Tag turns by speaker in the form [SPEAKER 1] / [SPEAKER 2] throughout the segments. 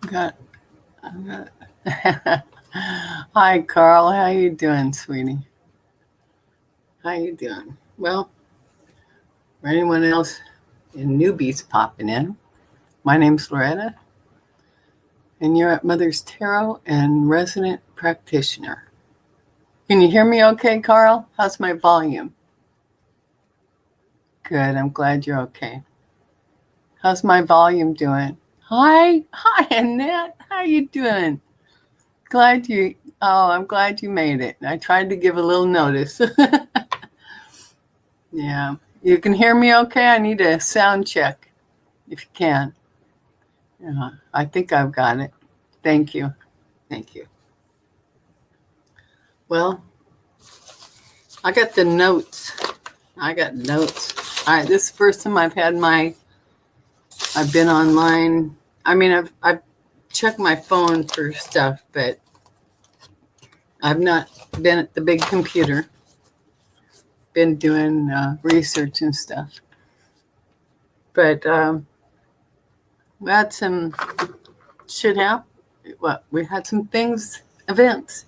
[SPEAKER 1] Got, Hi, Carl. How you doing, sweetie? How you doing? Well, for anyone else and newbies popping in, my name's Loretta, and you're at Mother's Tarot and Resident Practitioner. Can you hear me okay, Carl? How's my volume? Good. I'm glad you're okay. How's my volume doing? Hi, Annette. How you doing? I'm glad you made it. I tried to give a little notice. Yeah. You can hear me okay? I need a sound check if you can. Yeah, I think I've got it. Thank you. Thank you. Well, I got the notes. All right, this is the first time I've been online. I mean, I've checked my phone for stuff, but I've not been at the big computer. Been doing research and stuff. But we had some shit happen. Well, we had some events.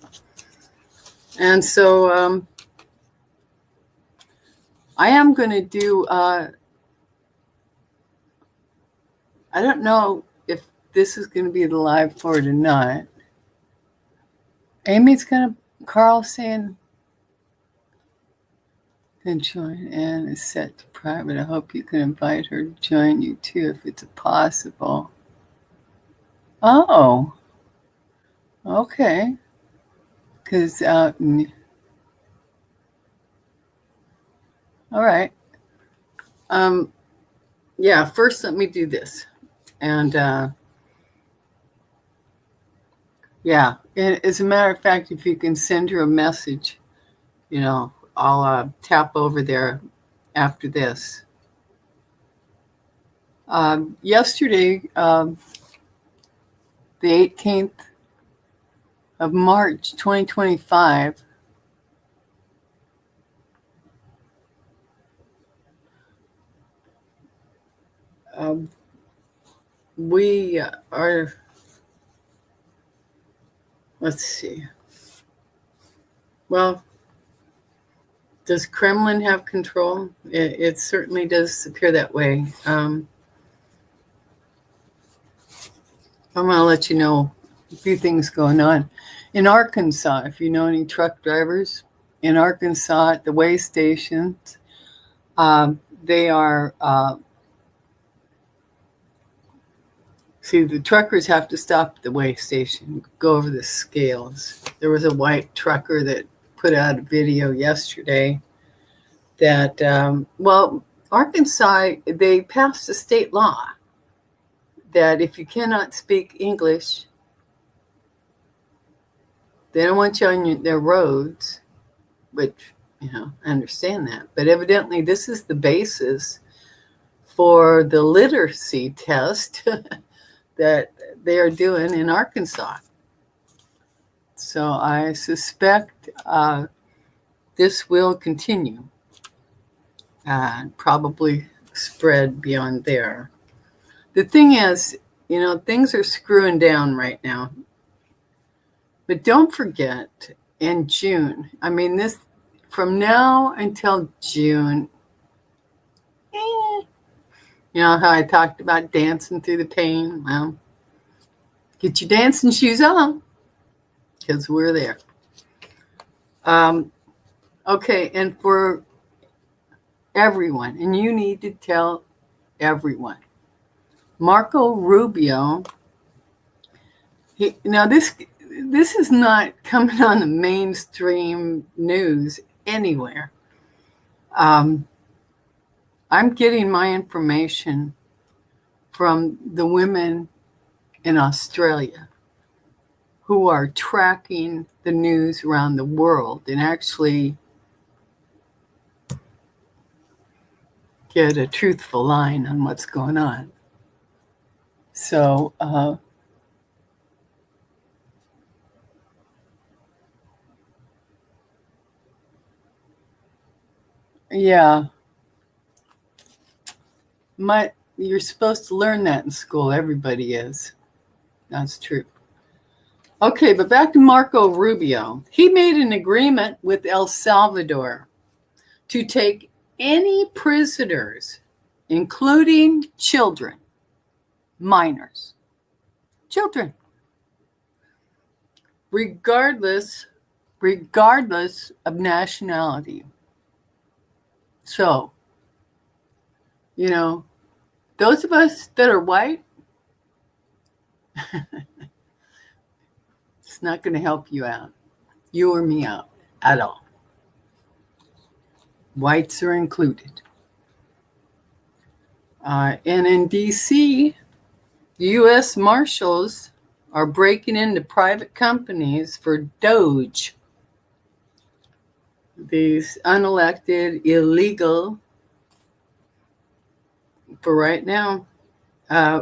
[SPEAKER 1] And so I am going to do, I don't know if this is going to be the live for it or not. Carl's saying, can join and is set to private. I hope you can invite her to join you too if it's possible. Oh, okay. Because, all right. Yeah, first let me do this. And, yeah, as a matter of fact, if you can send her a message, I'll tap over there after this. Yesterday, the 18th of March, 2025, we are, let's see. Well, does Kremlin have control? It certainly does appear that way. I'm going to let you know a few things going on. In Arkansas, if you know any truck drivers, in Arkansas at the way stations, they are, the truckers have to stop at the way station, go over the scales. There was a white trucker that put out a video yesterday that, Arkansas, they passed a state law that if you cannot speak English, they don't want you on their roads, which, I understand that. But evidently this is the basis for the literacy test that they are doing in Arkansas. So I suspect this will continue and probably spread beyond there. The thing is, things are screwing down right now. But don't forget, in June, from now until June, you know how I talked about dancing through the pain? Well, get your dancing shoes on, because we're there. Okay, and for everyone, and you need to tell everyone, Marco Rubio, this is not coming on the mainstream news anywhere. I'm getting my information from the women in Australia who are tracking the news around the world and actually get a truthful line on what's going on. So, yeah. You're supposed to learn that in school. Everybody is. That's true. Okay, but back to Marco Rubio. He made an agreement with El Salvador to take any prisoners, including children, minors, children, regardless of nationality. So, those of us that are white, it's not going to help you out, you or me out at all. Whites are included. And in D.C., U.S. Marshals are breaking into private companies for Doge. These unelected, illegal, for right now,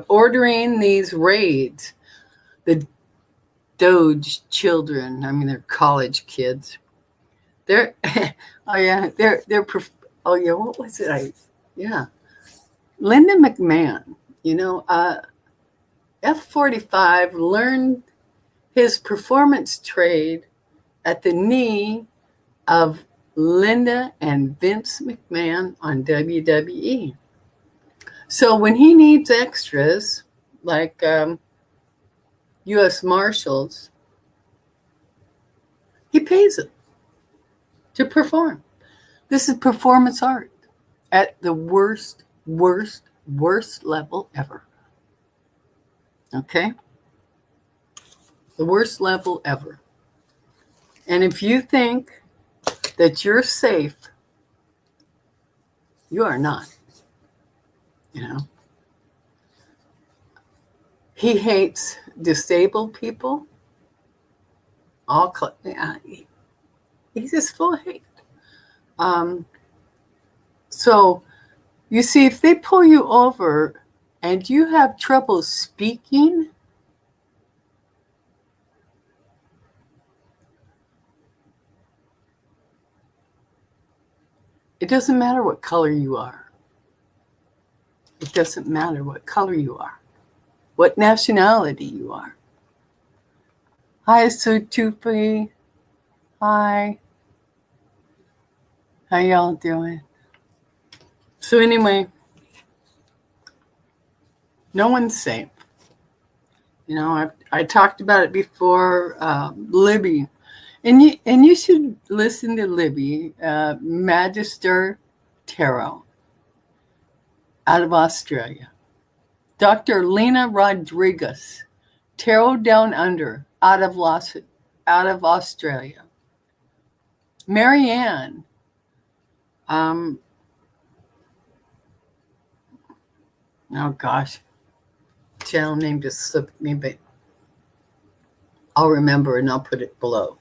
[SPEAKER 1] ordering these raids. The Doge children, I mean, they're college kids. What was it? Linda McMahon, F-45 learned his performance trade at the knee of Linda and Vince McMahon on WWE. So when he needs extras, like U.S. Marshals, he pays them to perform. This is performance art at the worst level ever. Okay? The worst level ever. And if you think that you're safe, you are not. He hates disabled people. He's just full of hate. So, you see, if they pull you over and you have trouble speaking, it doesn't matter what color you are. It doesn't matter what color you are, what nationality you are. Hi, Sutupi. Hi. How y'all doing? So anyway, no one's safe. I talked about it before. Libby, and you should listen to Libby, Maighstir Tarot, out of Australia. Dr. Lena Rodriquez, Tarot Down Under, out of Australia. MaryAnn, oh gosh, channel name just slipped me, but I'll remember and I'll put it below.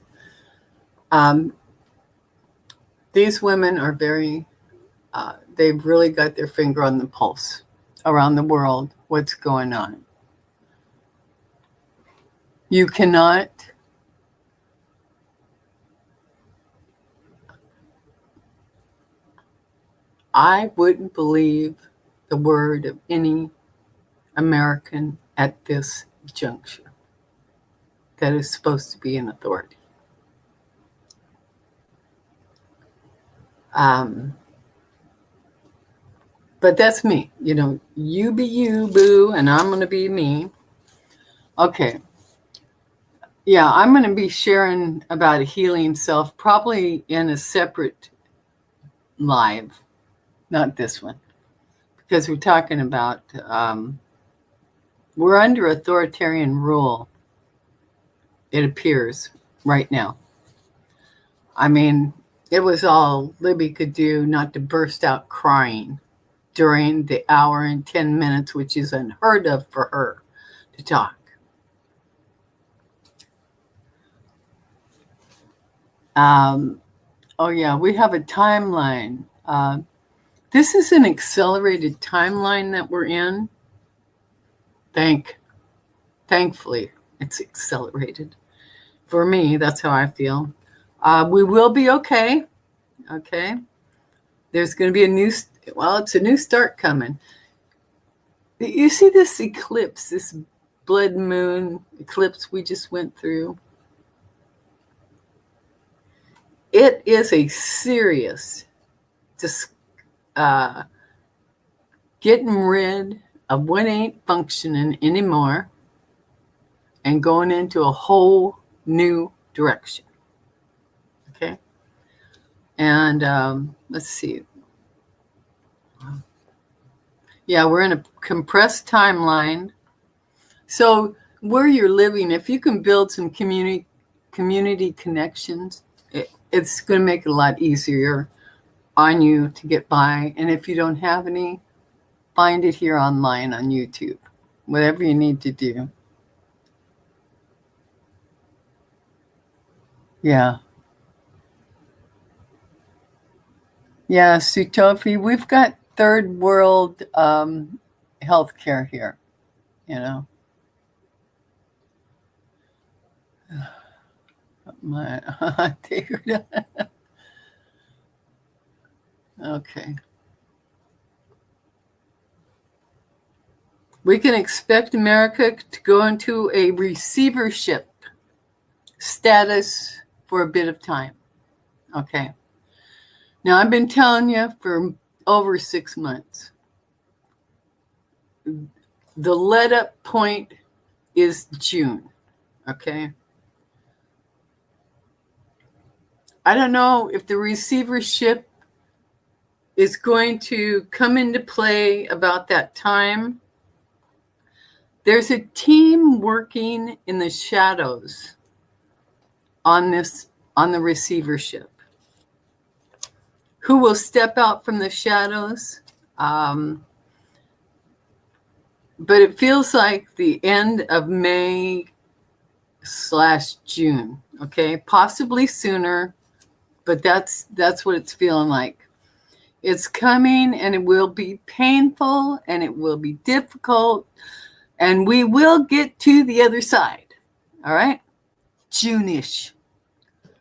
[SPEAKER 1] These women are very, they've really got their finger on the pulse around the world, what's going on. You cannot I wouldn't believe the word of any American at this juncture that is supposed to be in authority. But that's me. You be you, boo, and I'm going to be me. Okay. Yeah, I'm going to be sharing about a healing self, probably in a separate live, not this one, because we're talking about, we're under authoritarian rule, it appears, right now. I mean, it was all Libby could do not to burst out crying during the hour and 10 minutes, which is unheard of for her to talk. Oh yeah, we have a timeline. This is an accelerated timeline that we're in. Thankfully, it's accelerated. For me, that's how I feel. We will be okay. Okay. There's going to be it's a new start coming. You see this eclipse, this blood moon eclipse we just went through. It is a serious getting rid of what ain't functioning anymore and going into a whole new direction. Okay? And let's see. Yeah, we're in a compressed timeline. So where you're living, if you can build some community connections, it's going to make it a lot easier on you to get by. And if you don't have any, find it here online on YouTube, whatever you need to do. Yeah. Yeah, Sutofi, we've got third world healthcare here, you know. Okay. We can expect America to go into a receivership status for a bit of time. Okay. Now, I've been telling you for over 6 months. The let-up point is June. Okay. I don't know if the receivership is going to come into play about that time. There's a team working in the shadows on the receivership. Who will step out from the shadows? But it feels like the end of May/June. Okay, possibly sooner. But that's what it's feeling like. It's coming, and it will be painful, and it will be difficult, and we will get to the other side. All right? June-ish.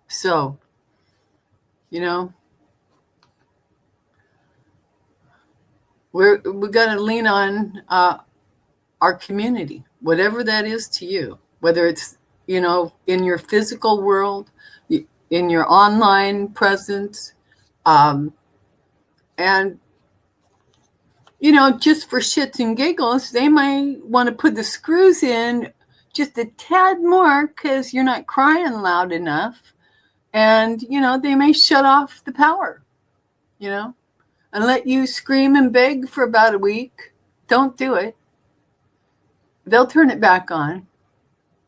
[SPEAKER 1] So, you know, we got to lean on our community, whatever that is to you, whether it's, you know, in your physical world, in your online presence, and, you know, just for shits and giggles, they might want to put the screws in just a tad more because you're not crying loud enough. And, you know, they may shut off the power, you know, and let you scream and beg for about a week. Don't do it. They'll turn it back on.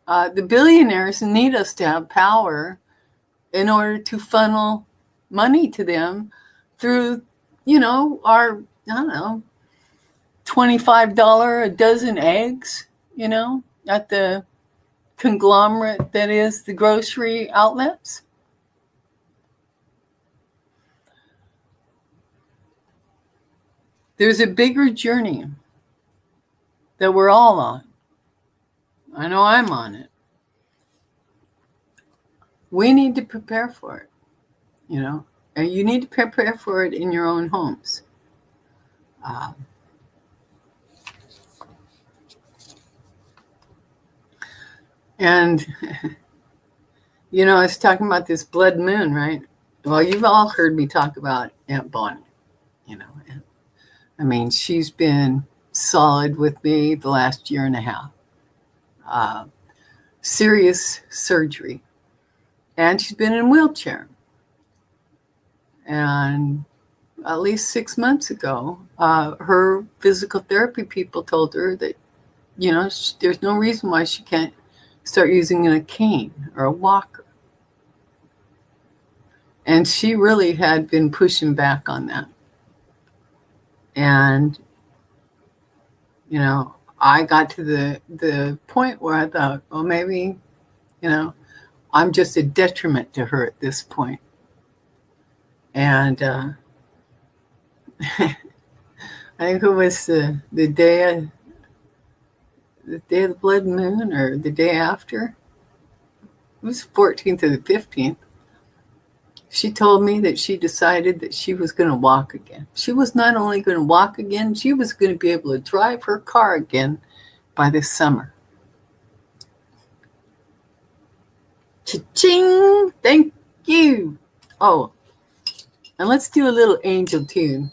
[SPEAKER 1] The billionaires need us to have power in order to funnel money to them through, you know, our, I don't know, $25 a dozen eggs, you know, at the conglomerate that is the grocery outlets. There's a bigger journey that we're all on. I know I'm on it. We need to prepare for it, you know, and you need to prepare for it in your own homes. And, you know, I was talking about this blood moon, right? Well, you've all heard me talk about Aunt Bonnie, you know. I mean, she's been solid with me the last year and a half. Serious surgery. And she's been in a wheelchair. And at least 6 months ago, her physical therapy people told her that, you know, there's no reason why she can't start using a cane or a walker. And she really had been pushing back on that. And, you know, I got to the point where I thought, well, maybe, you know, I'm just a detriment to her at this point. And I think it was the day of the blood moon or the day after. It was 14th or the 15th. She told me that she decided that she was going to walk again. She was not only going to walk again, she was going to be able to drive her car again by this summer. Cha-ching! Thank you. Oh, and let's do a little angel tune.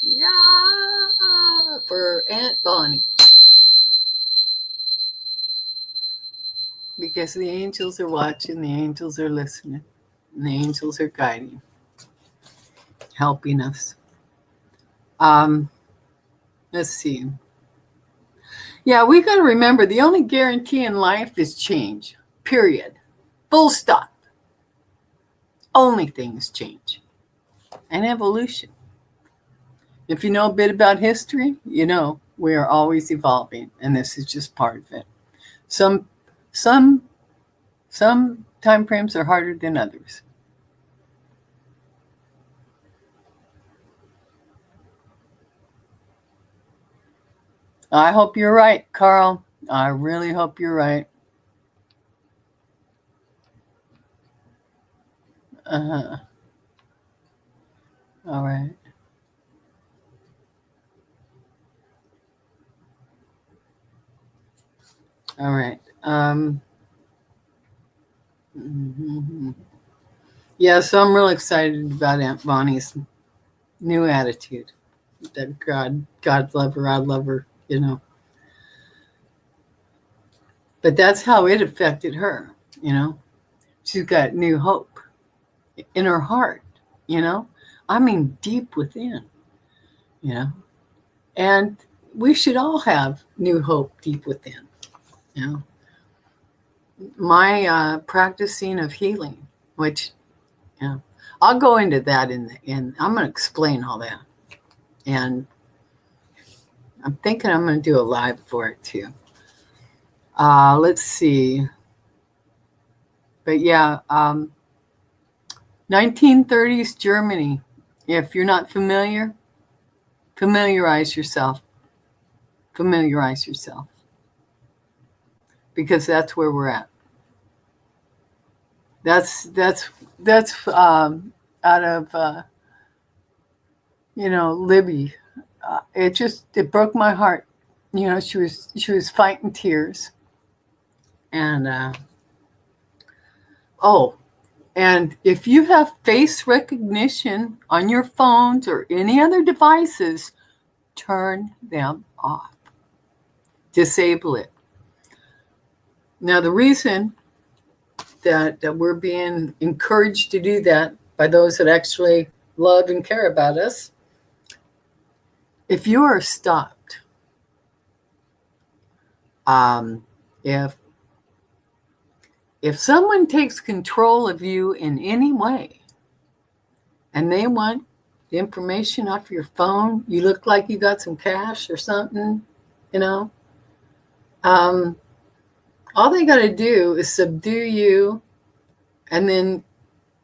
[SPEAKER 1] Yeah, for Aunt Bonnie. Because the angels are watching, the angels are listening, and the angels are guiding, helping us. Let's see. Yeah, we got to remember the only guarantee in life is change. Period. Full stop. Only things change. And evolution. If you know a bit about history, you know we are always evolving, and this is just part of it. Some time frames are harder than others. I hope you're right, Carl. I really hope you're right. Uh-huh. All right. All right. Yeah, so I'm real excited about Aunt Bonnie's new attitude. That God love her, I love her, you know. But that's how it affected her, you know. She's got new hope in her heart, you know. I mean, deep within, you know. And we should all have new hope deep within, you know. My practicing of healing, which, you know, I'll go into that in I'm going to explain all that. And I'm thinking I'm going to do a live for it too. Let's see. But yeah, 1930s Germany. If you're not familiar, familiarize yourself. Familiarize yourself. Because that's where we're at. That's out of you know, Libby. It broke my heart. You know, she was fighting tears. And and if you have face recognition on your phones or any other devices, turn them off. Disable it. Now, the reason that we're being encouraged to do that by those that actually love and care about us, if you are stopped, if someone takes control of you in any way and they want the information off your phone, you look like you got some cash or something, you know, all they got to do is subdue you and then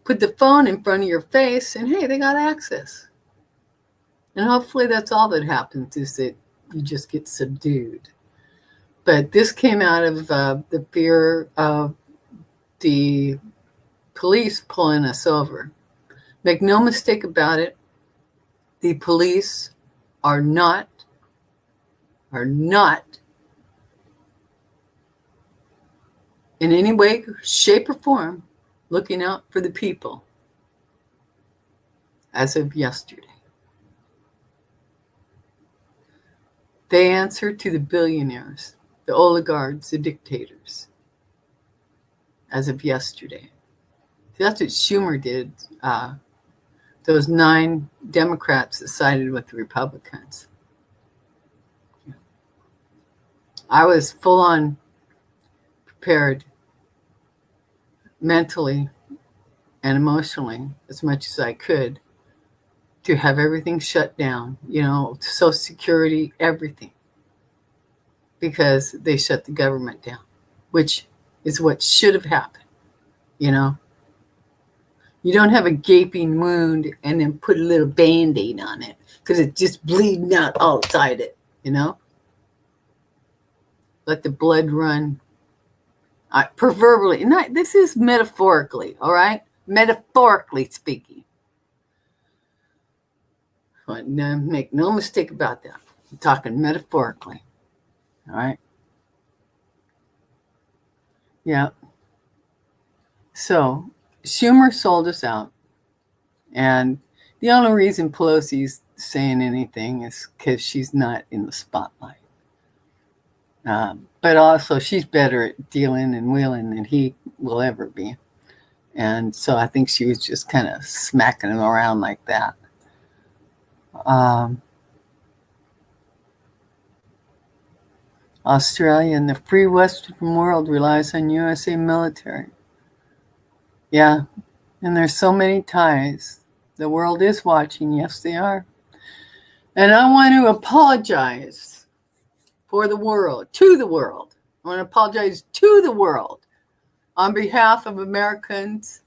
[SPEAKER 1] put the phone in front of your face and, hey, they got access. And hopefully that's all that happens, is that you just get subdued. But this came out of the fear of the police pulling us over. Make no mistake about it, the police are not in any way, shape, or form looking out for the people as of yesterday. They answer to the billionaires, the oligarchs, the dictators, as of yesterday. See, that's what Schumer did. Those 9 Democrats that sided with the Republicans. I was full on prepared mentally and emotionally as much as I could to have everything shut down, you know, Social Security, everything, because they shut the government down, which is what should have happened, you know. You don't have a gaping wound and then put a little Band-Aid on it because it's just bleeding out all inside it, you know. Let the blood run. Proverbially, not, this is metaphorically, all right? Metaphorically speaking. But no, make no mistake about that. I'm talking metaphorically, all right? Yeah. So Schumer sold us out. And the only reason Pelosi's saying anything is because she's not in the spotlight. But also, she's better at dealing and wheeling than he will ever be. And so I think she was just kind of smacking him around like that. Australia and the free Western world relies on USA military. Yeah, and there's so many ties. The world is watching. Yes, they are. And I want to apologize for the world, to the world. I want to apologize to the world on behalf of Americans,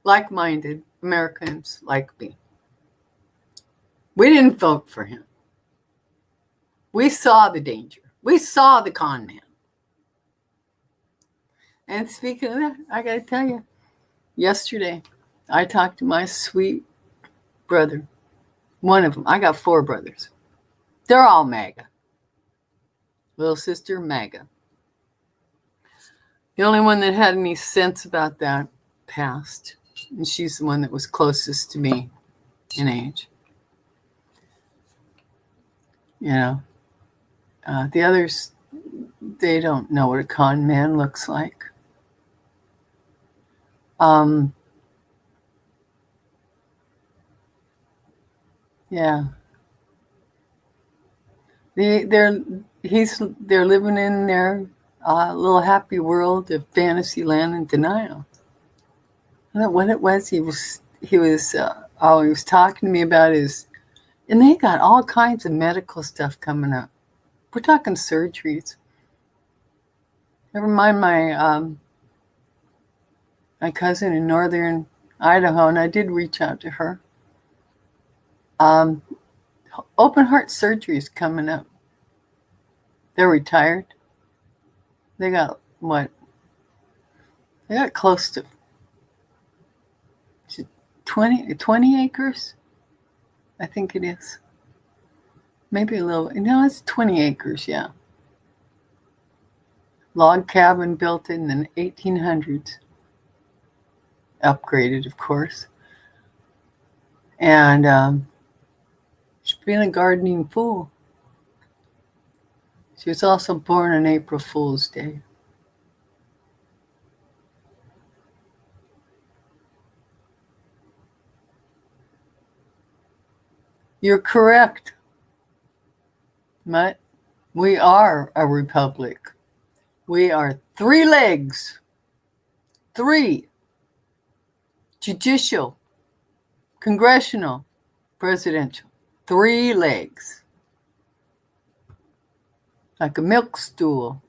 [SPEAKER 1] like-minded Americans like me. We didn't vote for him. We saw the danger. We saw the con man. And speaking of that, I got to tell you, yesterday I talked to my sweet brother. One of them. I got 4 brothers. They're all MAGA. Little sister, MAGA. The only one that had any sense about that passed. And she's the one that was closest to me in age. You know, the others, they don't know what a con man looks like. Yeah. They're living in their little happy world of fantasy land and denial. I don't know what it was. He was talking to me about and they got all kinds of medical stuff coming up. We're talking surgeries. Never mind my cousin in northern Idaho, and I did reach out to her. Open heart surgery is coming up. They're retired. They got what? They got close to 20 acres. I think it is. Maybe a little. No, it's 20 acres, yeah. Log cabin built in the 1800s. Upgraded, of course. And she's been a gardening fool. She was also born on April Fool's Day. You're correct, Mutt. We are a republic. We are 3 legs. 3. Judicial, congressional, presidential. 3 legs. Like a milk stool.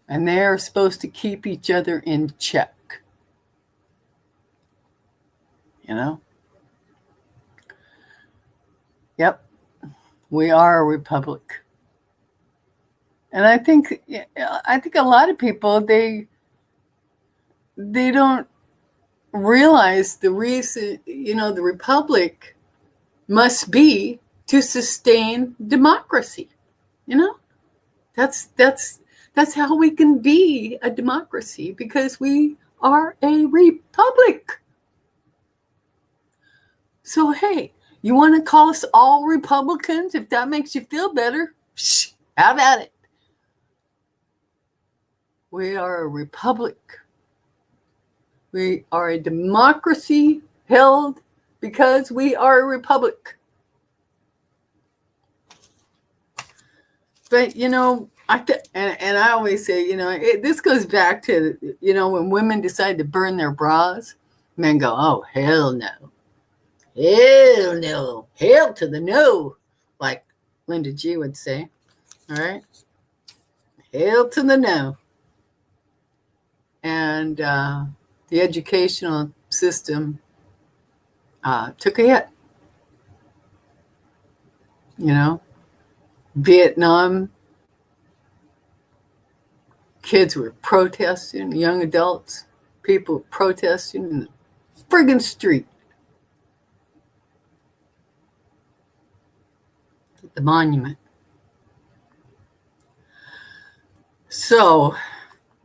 [SPEAKER 1] And they're supposed to keep each other in check. You know? Yep. We are a republic. And I think a lot of people, they don't realize the reason, the republic must be to sustain democracy. That's how we can be a democracy, because we are a republic. So, hey, you want to call us all Republicans if that makes you feel better? How about it? We are a republic. We are a democracy held because we are a republic. But, and I always say, this goes back to, when women decide to burn their bras, men go, oh, hell no. Hell no. Hell to the no, like Linda G would say. All right? Hell to the no. And the educational system took a hit. Vietnam, kids were protesting, young adults, people protesting in the friggin' street. At the monument. So,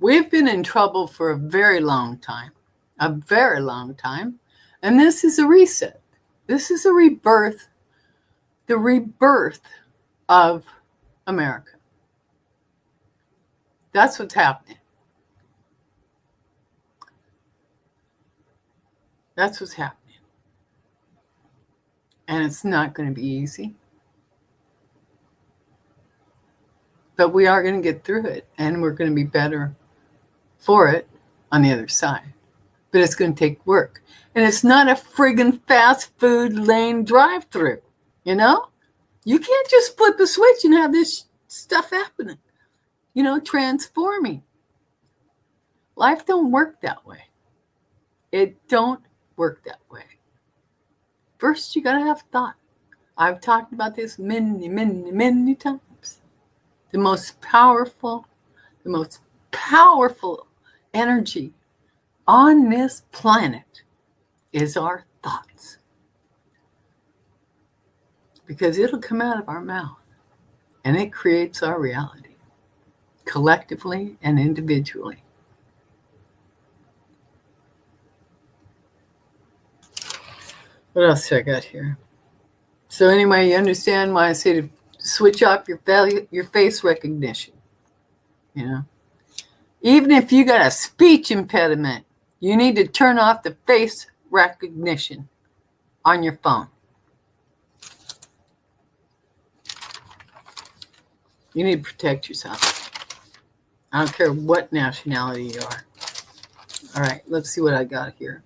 [SPEAKER 1] We've been in trouble for a very long time. A very long time. And this is a reset. This is a rebirth. The rebirth of America. That's what's happening. That's what's happening. And it's not going to be easy. But we are going to get through it. And we're going to be better for it on the other side. But it's going to take work. And it's not a friggin' fast food lane drive-through. You know? You can't just flip a switch and have this stuff happening. You know, transforming. Life don't work that way. It don't work that way. First, you got to have thought. I've talked about this many, many, many times. The most powerful energy on this planet is our thoughts. Because it'll come out of our mouth. And it creates our reality. Collectively and individually. What else do I got here? So anyway, you understand why I say to switch off your face recognition. You know? Even if you got a speech impediment, you need to turn off the face recognition on your phone. You need to protect yourself. I don't care what nationality you are. All right, let's see what I got here.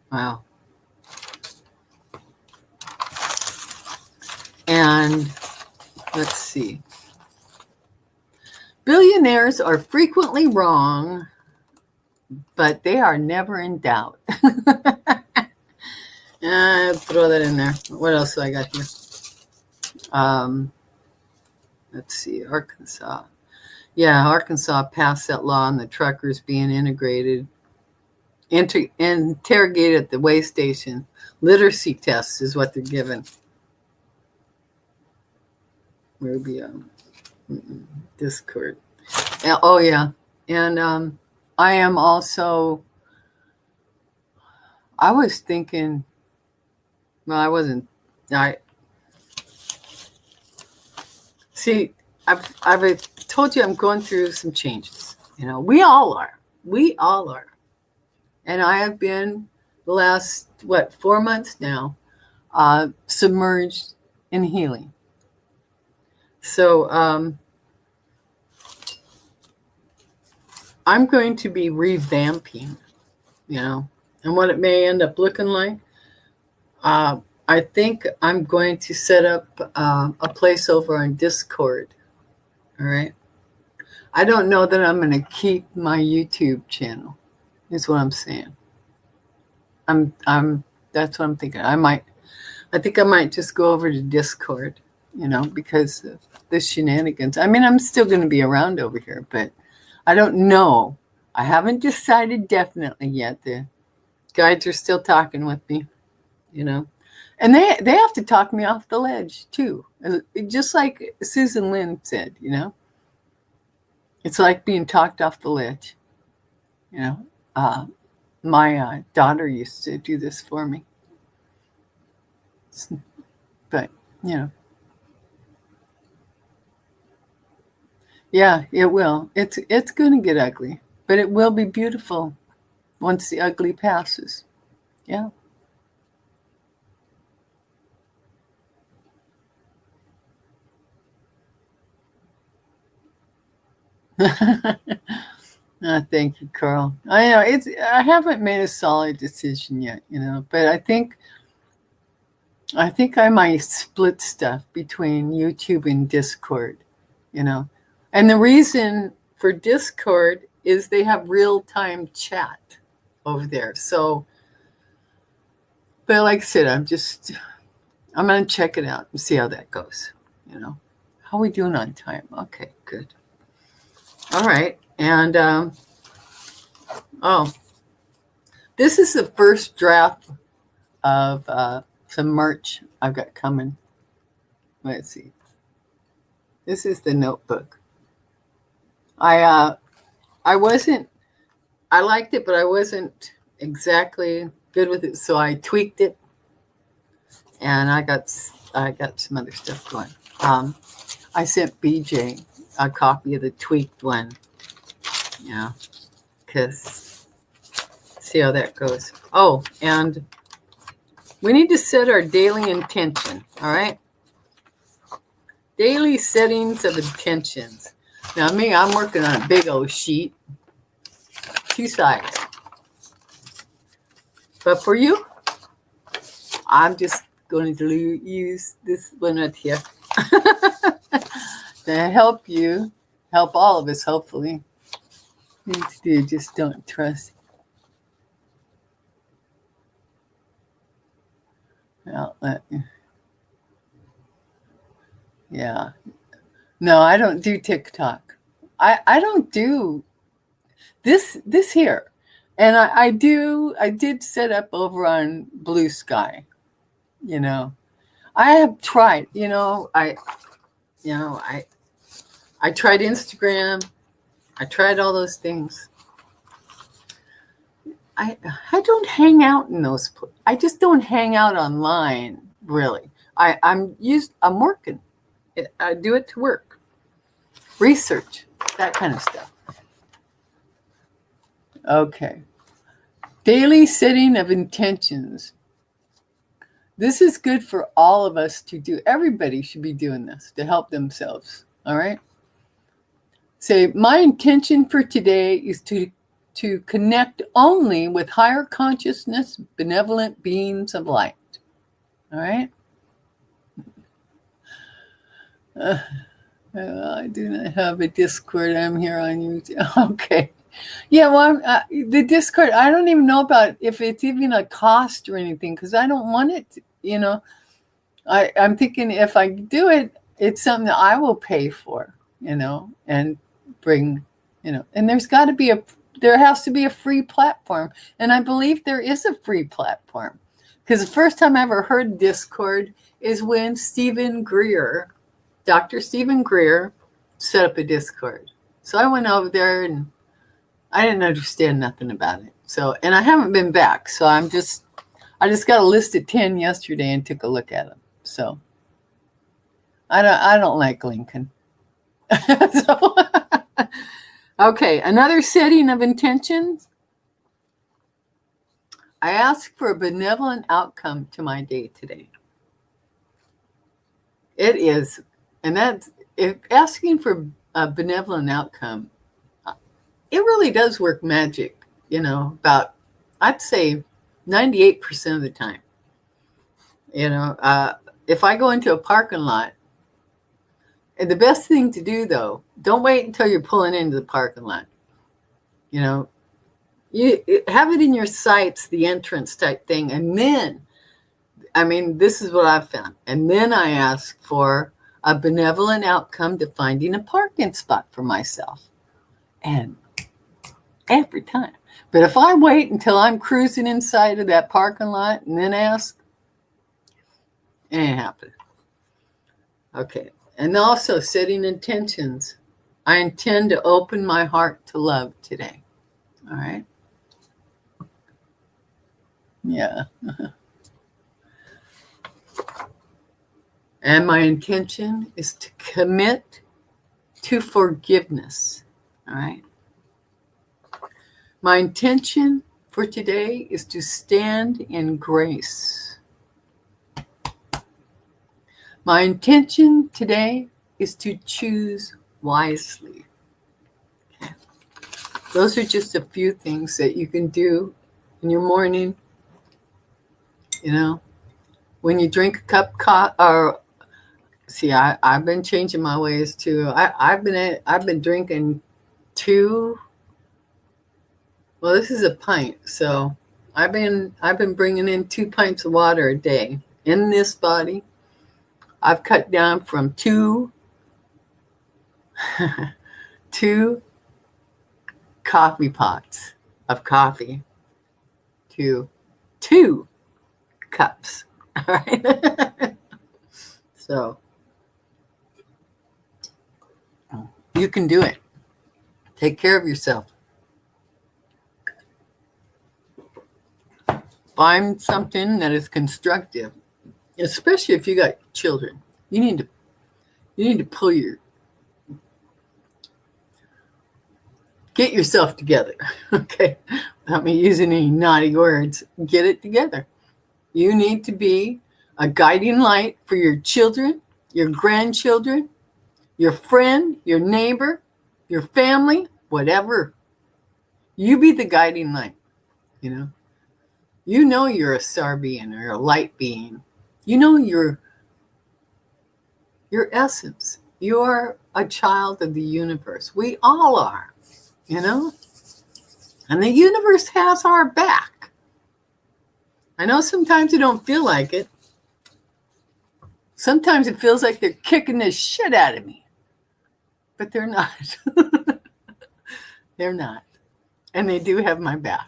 [SPEAKER 1] Wow. And let's see. Billionaires are frequently wrong, but they are never in doubt. Throw that in there. What else do I got here? Let's see. Arkansas. Yeah, Arkansas passed that law on the truckers being interrogated at the weigh station. Literacy tests is what they're given. Maybe Discord. Oh yeah, and I am also. I was thinking. Well, I wasn't. See. I've told you I'm going through some changes. You know, we all are. We all are. And I have been the last 4 months now, submerged in healing. So I'm going to be revamping, you know, and what it may end up looking like. I think I'm going to set up a place over on Discord. All right. I don't know that I'm going to keep my YouTube channel. Is what I'm saying. That's what I'm thinking. I think I might just go over to Discord, you know, because of the shenanigans. I mean, I'm still going to be around over here, but I don't know. I haven't decided definitely yet. The guides are still talking with me, you know, and they have to talk me off the ledge too. Just like Susan Lynn said, you know, it's like being talked off the ledge, you know. My daughter used to do this for me. But, you know. Yeah, it will. It's going to get ugly. But it will be beautiful once the ugly passes. Yeah. Thank you, Carl. I know I haven't made a solid decision yet, you know, but I think I might split stuff between YouTube and Discord, you know. And the reason for Discord is they have real-time chat over there. So, but like I said, I'm going to check it out and see how that goes, you know. How are we doing on time? Okay, good. All right. And, this is the first draft of some merch I've got coming. Let's see. This is the notebook. I wasn't. I liked it, but I wasn't exactly good with it, so I tweaked it, and I got some other stuff going. I sent BJ a copy of the tweaked one. Yeah, because see how that goes. Oh, and we need to set our daily intention. All right. Daily settings of intentions. Now, me, I'm working on a big old sheet, 2 sides. But for you, I'm just going to use this one right here to help you, help all of us, hopefully. You need to do, just don't trust. Outlet. Yeah. No, I don't do TikTok. I don't do this here. And I did set up over on Blue Sky. You know, I have tried, I tried Instagram. I tried all those things. I don't hang out in those. I just don't hang out online, really. I'm working. I do it to work, research, that kind of stuff. Okay. Daily setting of intentions. This is good for all of us to do. Everybody should be doing this to help themselves. All right. Say, my intention for today is to connect only with higher consciousness, benevolent beings of light. All right. I do not have a Discord. I'm here on YouTube. Okay. Yeah, well, the Discord, I don't even know about if it's even a cost or anything, because I don't want it to, I'm thinking if I do it, it's something that I will pay for, and bring, and there has to be a free platform. And I believe there is a free platform, because the first time I ever heard Discord is when Dr. Stephen Greer set up a Discord. So I went over there and I didn't understand nothing about it. So, and I haven't been back. So I just got a list of 10 yesterday and took a look at them. So I don't like Lincoln. So, okay. Another setting of intentions. I ask for a benevolent outcome to my day today. It is, and that's, if asking for a benevolent outcome, it really does work magic, about, I'd say 98% of the time. If I go into a parking lot, and the best thing to do, though, don't wait until you're pulling into the parking lot. You have it in your sights, the entrance type thing. And then, this is what I've found. And then I ask for a benevolent outcome to finding a parking spot for myself. And every time. But if I wait until I'm cruising inside of that parking lot and then ask, it ain't happening. Okay. And also setting intentions. I intend to open my heart to love today. All right. Yeah. And my intention is to commit to forgiveness. All right. My intention for today is to stand in grace. My intention today is to choose wisely. Okay. Those are just a few things that you can do in your morning. When you drink a cup of coffee, see, I've been changing my ways too. I've been drinking 2. Well, this is a pint, so I've been bringing in 2 pints of water a day in this body. I've cut down from 2 coffee pots of coffee to 2 cups. All right. So you can do it. Take care of yourself. Find something that is constructive, especially if you got children. You need to get yourself together, okay? Without me using any naughty words, get it together. You need to be a guiding light for your children, your grandchildren, your friend, your neighbor, your family, whatever. You be the guiding light, you know. You know you're a star being or a light being. You know your essence. You are a child of the universe. We all are, you know. And the universe has our back. I know sometimes you don't feel like it. Sometimes it feels like they're kicking the shit out of me. But they're not. They're not. And they do have my back.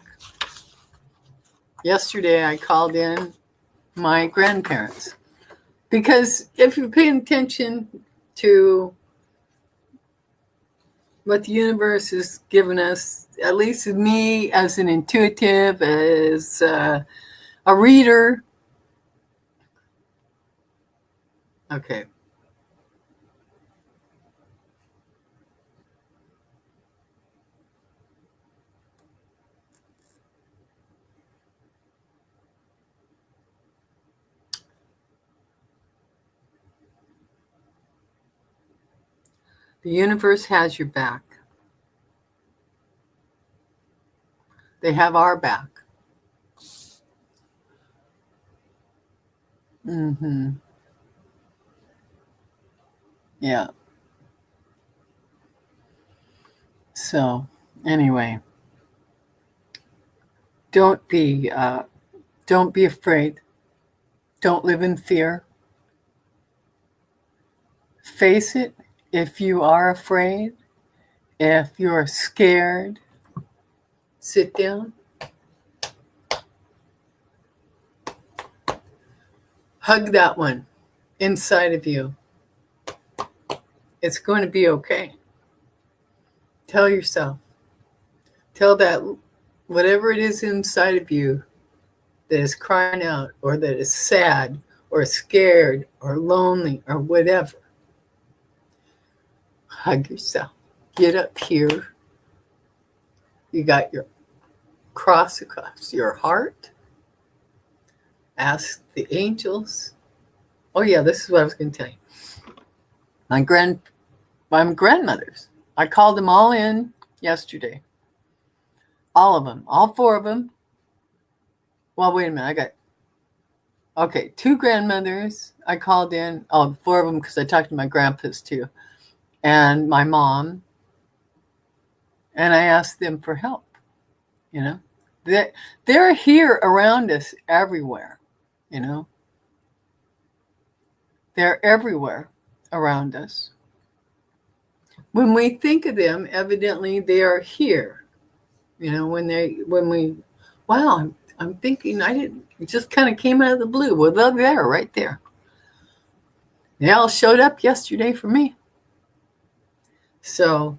[SPEAKER 1] Yesterday, I called in my grandparents. Because if you're paying attention to what the universe has given us, at least me as an intuitive, as a reader. Okay. The universe has your back. They have our back. Mm-hmm. Yeah. So, anyway, don't be afraid. Don't live in fear. Face it if you are afraid. If you're scared, sit down. Hug that one inside of you. It's going to be okay. Tell yourself. Tell that whatever it is inside of you that is crying out or that is sad or scared or lonely or whatever. Hug yourself. Get up here. You got your cross across your heart. Ask the angels. Oh yeah, this is what I was going to tell you. My grandmothers. I called them all in yesterday. All of them. All four of them. Well, wait a minute. Two grandmothers I called in. Oh, four of them because I talked to my grandpas too. And my mom. And I asked them for help. You know. They're here around us everywhere. You know. They're everywhere around us. When we think of them, evidently they are here. You know, I'm thinking it just kind of came out of the blue. Well, they're there, right there. They all showed up yesterday for me. So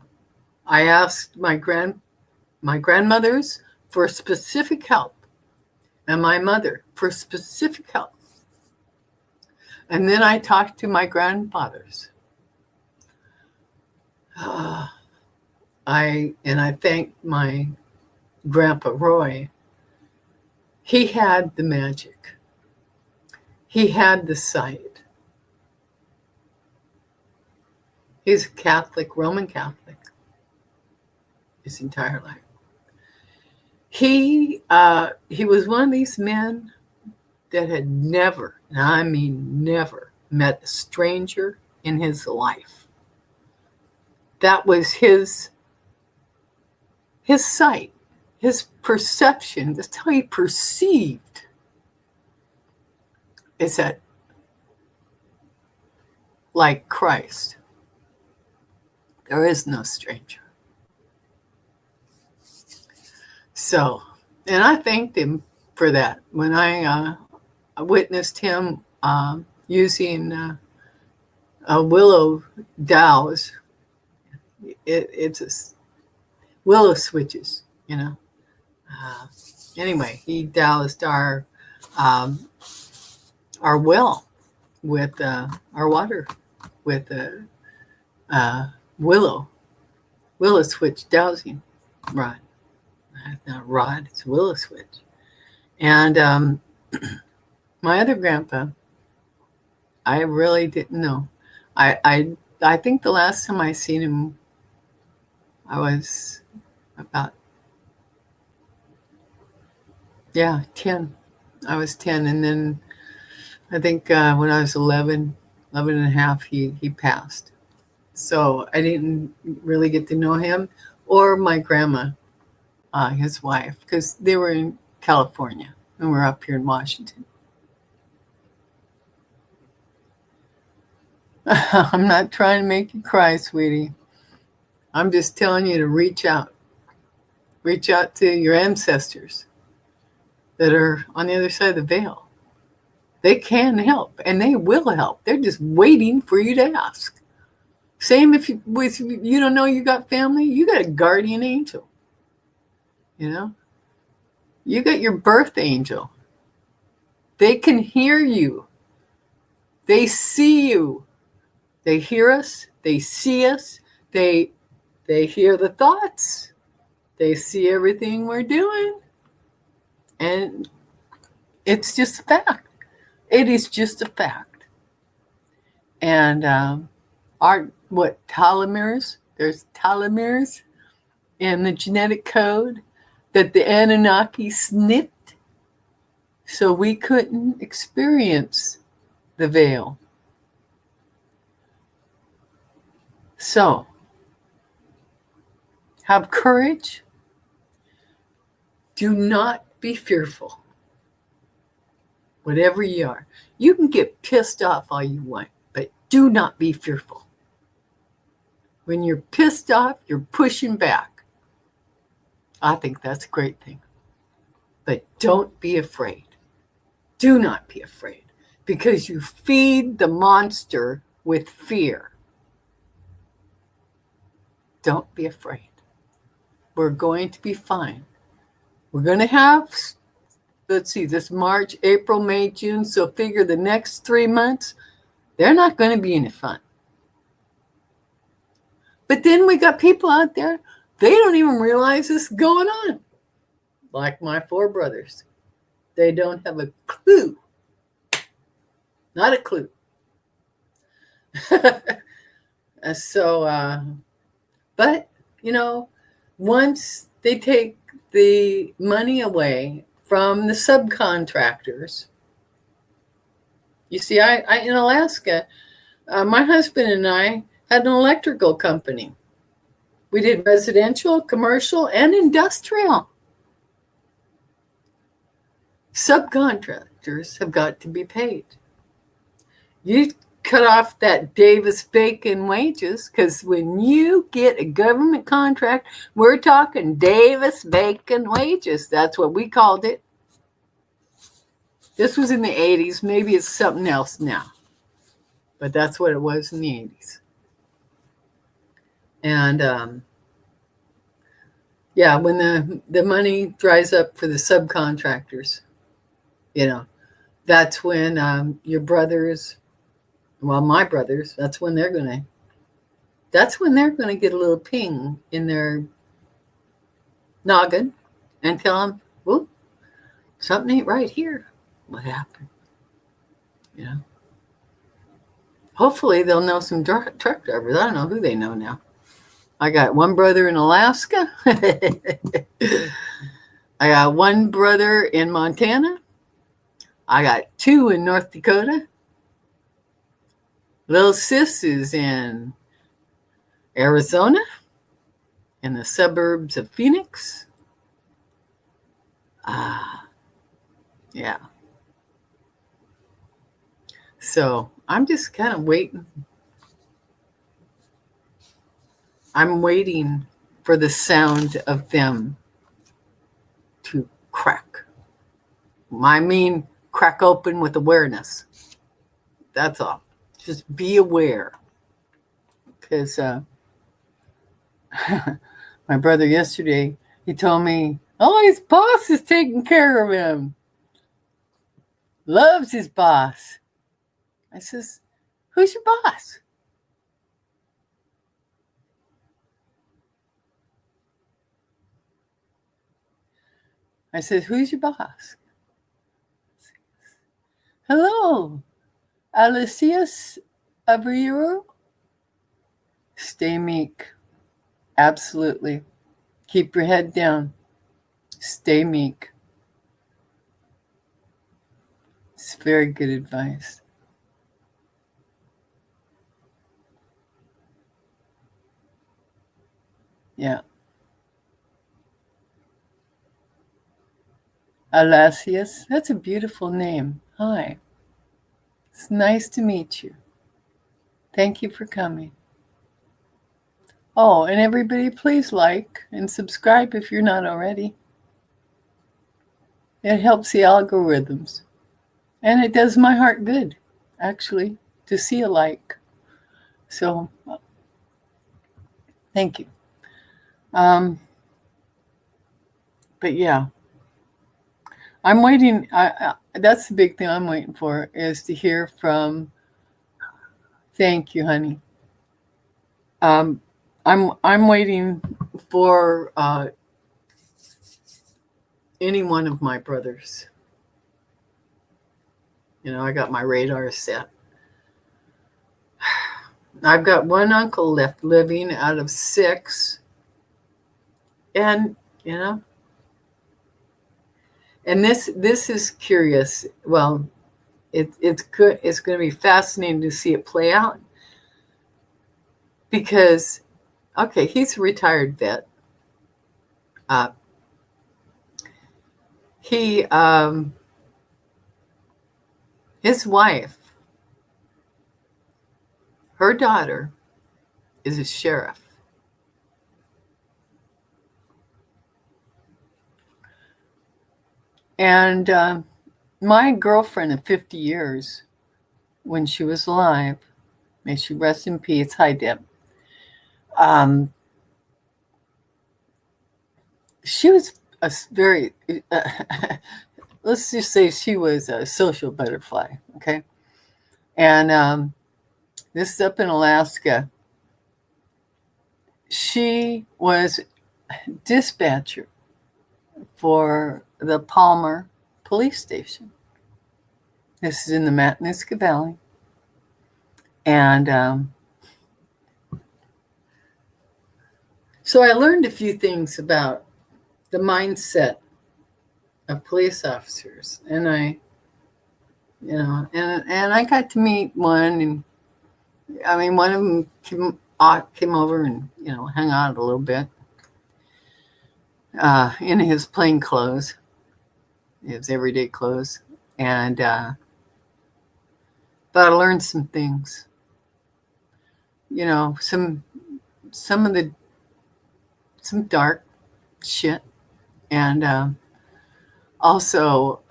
[SPEAKER 1] I asked my grandmothers for specific help and my mother for specific help. And then I talked to my grandfathers. I thanked my grandpa Roy. He had the magic. He had the sight. He's a Catholic, Roman Catholic, his entire life. He was one of these men that had never, and I mean never, met a stranger in his life. That was his sight, his perception. That's how he perceived. Is that like Christ, there is no stranger. So, and I thanked him for that when I witnessed him using willow dow's. It's willow switches, Anyway, he doused our well with our water with a willow switch dowsing rod. It's not a rod, it's a willow switch. And my other grandpa, I really didn't know. I think the last time I seen him, I was about 10. I was 10, and then I think when I was 11 and a half, he passed. So I didn't really get to know him or my grandma, his wife, because they were in California and we're up here in Washington. I'm not trying to make you cry, sweetie. I'm just telling you to reach out. Reach out to your ancestors that are on the other side of the veil. They can help, and they will help. They're just waiting for you to ask. Same if you don't know you got family, you got a guardian angel. You got your birth angel. They can hear you. They see you. They hear us. They see us. They hear the thoughts. They see everything we're doing. And it's just a fact. It is just a fact. And telomeres? There's telomeres in the genetic code that the Anunnaki snipped so we couldn't experience the veil. So, have courage. Do not be fearful. Whatever you are. You can get pissed off all you want, but do not be fearful. When you're pissed off, you're pushing back. I think that's a great thing. But don't be afraid. Do not be afraid, because you feed the monster with fear. Don't be afraid. We're going to be fine. We're going to have, let's see, this March, April, May, June. So figure the next 3 months, they're not going to be any fun. But then we got people out there, they don't even realize this is going on. Like my 4 brothers. They don't have a clue. Not a clue. But, once they take the money away from the subcontractors, you see, I in Alaska, my husband and I had an electrical company. We did residential, commercial, and industrial. Subcontractors have got to be paid. You cut off that Davis-Bacon wages, because when you get a government contract, we're talking Davis-Bacon wages. That's what we called it. This was in the 80s. Maybe it's something else now. But that's what it was in the 80s. And when the money dries up for the subcontractors, that's when your brothers, my brothers, that's when they're gonna get a little ping in their noggin and tell them, well, something ain't right here. What happened? Hopefully they'll know some truck drivers. I don't know who they know now. I got one brother in Alaska. I got one brother in Montana. I got 2 in North Dakota. Little sis is in Arizona, in the suburbs of Phoenix. Yeah. So I'm just kind of waiting. I'm waiting for the sound of them to crack. I mean, crack open with awareness. That's all. Just be aware. Because My brother yesterday, he told me, oh, his boss is taking care of him. Loves his boss. I says, who's your boss? I said, who's your boss? Hello, Alicius Abreu. Stay meek. Absolutely. Keep your head down. Stay meek. It's very good advice. Yeah. Alicius, that's a beautiful name. Hi. It's nice to meet you. Thank you for coming. Oh, and everybody, please like and subscribe if you're not already. It helps the algorithms. And it does my heart good, actually, to see a like. So, thank you. But yeah, I'm waiting. That's the big thing I'm waiting for, is to hear from. Thank you, honey. I'm waiting for any one of my brothers. You know, I got my radar set. I've got one uncle left living out of 6. And, you know, and this is curious. Well, it's good. It's going to be fascinating to see it play out. Because, okay, he's a retired vet. His wife, her daughter, is a sheriff. And my girlfriend of 50 years, when she was alive, may she rest in peace. Hi, Deb. She was a very, let's just say she was a social butterfly, okay? And this is up in Alaska. She was dispatcher for the Palmer police station. This is in the Matanuska Valley. And so I learned a few things about the mindset of police officers. And I got to meet one, and I mean, one of them came over and, hung out a little bit in his plain clothes, his everyday clothes. And but I learned some things, some dark shit. And also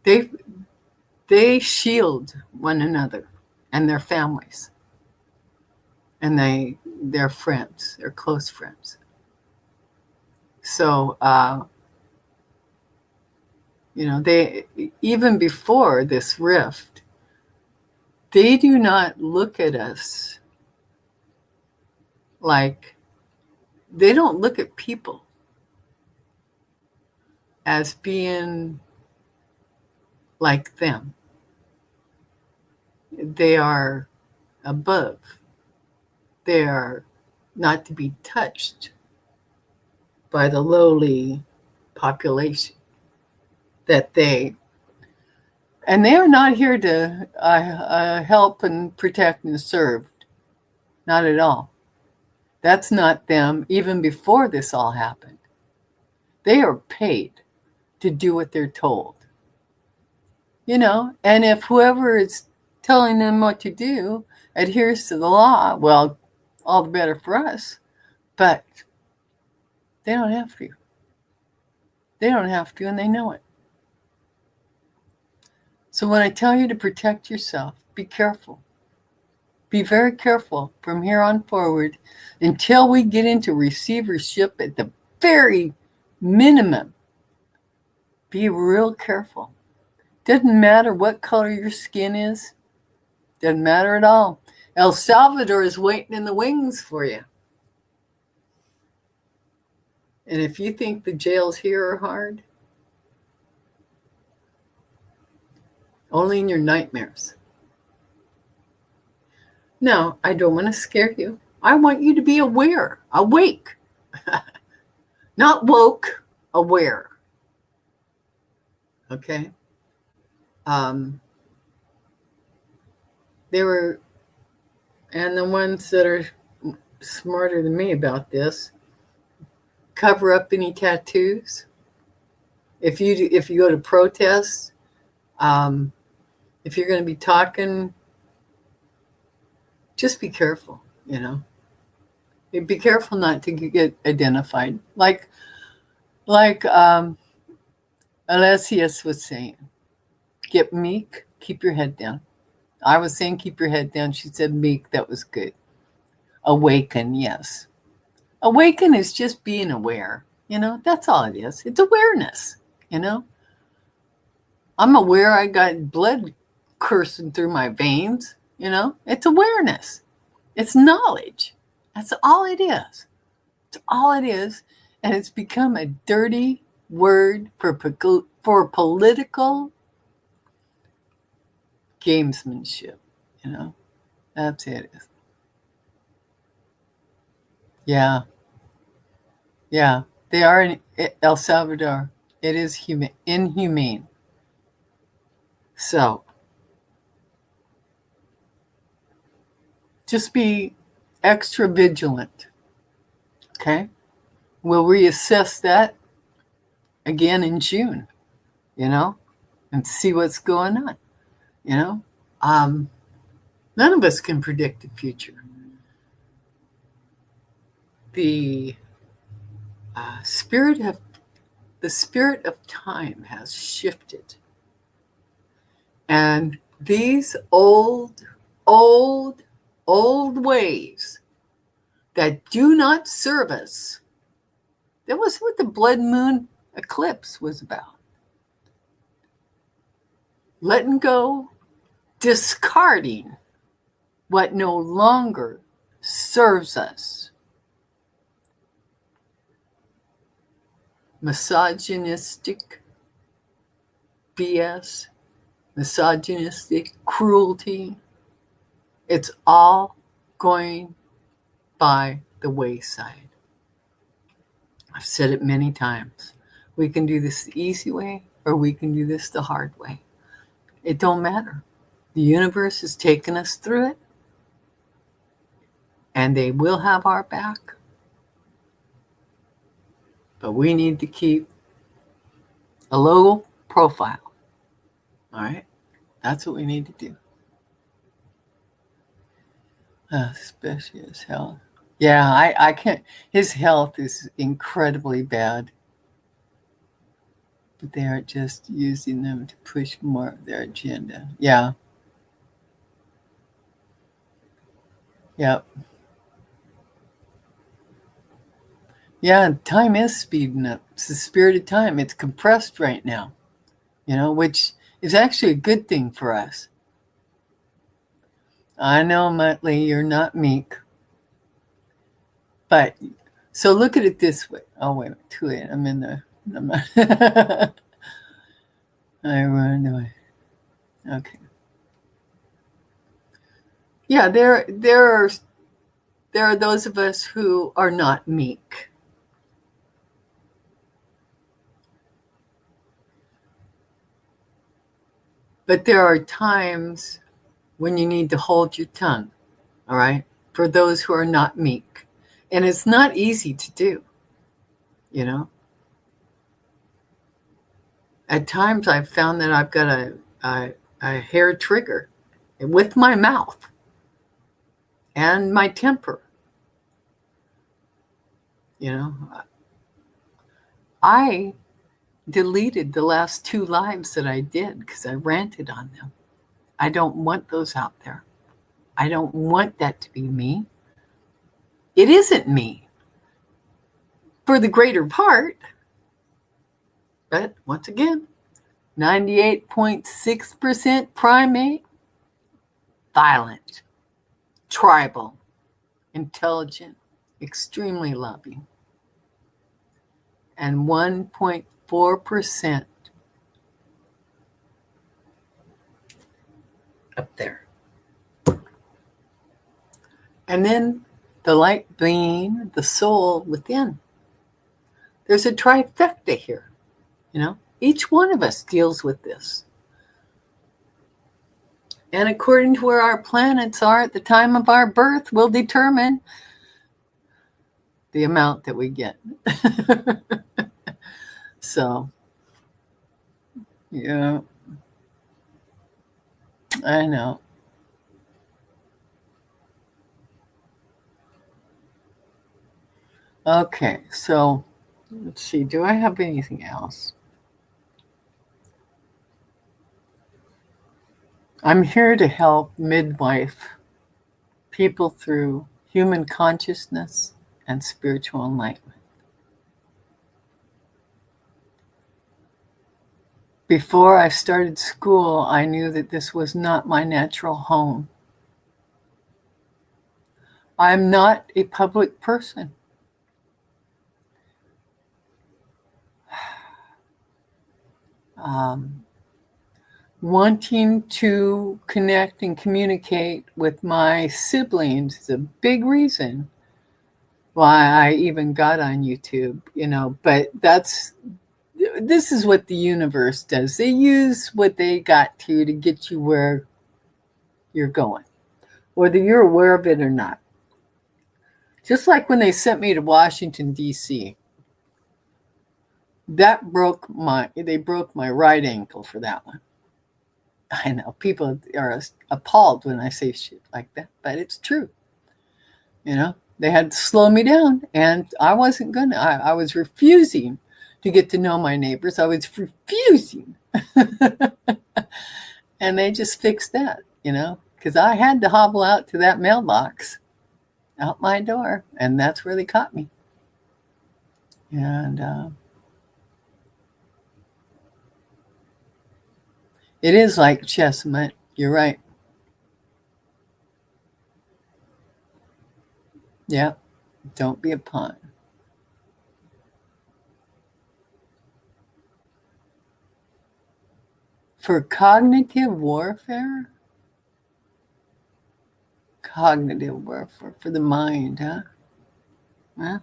[SPEAKER 1] they shield one another and their families, and they're friends, they're close friends. So they, even before this rift, they do not look at us like, they don't look at people as being like them. They are above. They are not to be touched by the lowly population and they are not here to help and protect and serve. Not at all. That's not them even before this all happened. They are paid to do what they're told. And if whoever is telling them what to do adheres to the law, well, all the better for us. But they don't have to. They don't have to, and they know it. So when I tell you to protect yourself, be careful. Be very careful from here on forward until we get into receivership at the very minimum. Be real careful. Doesn't matter what color your skin is. Doesn't matter at all. El Salvador is waiting in the wings for you. And if you think the jails here are hard, only in your nightmares. No, I don't want to scare you. I want you to be aware, awake. Not woke, aware. Okay? They were, and the ones that are smarter than me about this, cover up any tattoos. If you go to protests, if you're going to be talking, just be careful, you know. Be careful not to get identified. Like Alessius was saying, get meek, keep your head down. I was saying keep your head down. She said meek, that was good. Awaken, yes. Awaken is just being aware, you know, that's all it is. It's awareness, you know. I'm aware I got blood coursing through my veins, you know. It's awareness. It's knowledge. That's all it is. It's all it is. And it's become a dirty word for political gamesmanship, you know. That's it. Yeah. Yeah. They are in El Salvador. It is inhumane. So, just be extra vigilant. Okay? We'll reassess that again in June, you know, and see what's going on, you know. None of us can predict the future. The spirit of time has shifted. And these old ways that do not serve us, that was what the blood moon eclipse was about. Letting go, discarding what no longer serves us. Misogynistic BS, misogynistic cruelty, it's all going by the wayside. I've said it many times. We can do this the easy way or we can do this the hard way. It don't matter. The universe has taken us through it, and they will have our back. But we need to keep a low profile. All right? That's what we need to do. Especially his health. Yeah, I can't. His health is incredibly bad. But they are just using them to push more of their agenda. Yeah. Yep. Yeah, time is speeding up. It's the spirit of time. It's compressed right now, you know, which is actually a good thing for us. I know, Muttley, you're not meek. But, so look at it this way. Oh, wait, too late. I'm I run away. Okay. Yeah, there are those of us who are not meek. But there are times when you need to hold your tongue, all right, for those who are not meek. And it's not easy to do, you know. At times I've found that I've got a hair trigger with my mouth and my temper. You know, I deleted the last 2 lives that I did because I ranted on them. I don't want those out there. I don't want that to be me. It isn't me for the greater part. But once again, 98.6% primate, violent, tribal, intelligent, extremely loving, and 1.4% up there. And then the light being the soul within. There's a trifecta here, Each one of us deals with this. And according to where our planets are at the time of our birth will determine the amount that we get. So, yeah, I know. Okay, so let's see. Do I have anything else? I'm here to help midwife people through human consciousness and spiritual enlightenment. Before I started school, I knew that this was not my natural home. I'm not a public person. Wanting to connect and communicate with my siblings is a big reason why I even got on YouTube, but this is what the universe does. They use what they got to get you where you're going, whether you're aware of it or not. Just like when they sent me to Washington, D.C., they broke my right ankle for that one. I know people are appalled when I say shit like that, but it's true. They had to slow me down, and I wasn't gonna. I was refusing to get to know my neighbors. I was refusing. And they just fixed that, because I had to hobble out to that mailbox out my door, and that's where they caught me. And it is like chessmen. You're right. Yeah. Don't be a pawn. For cognitive warfare? Cognitive warfare for the mind, huh? Well,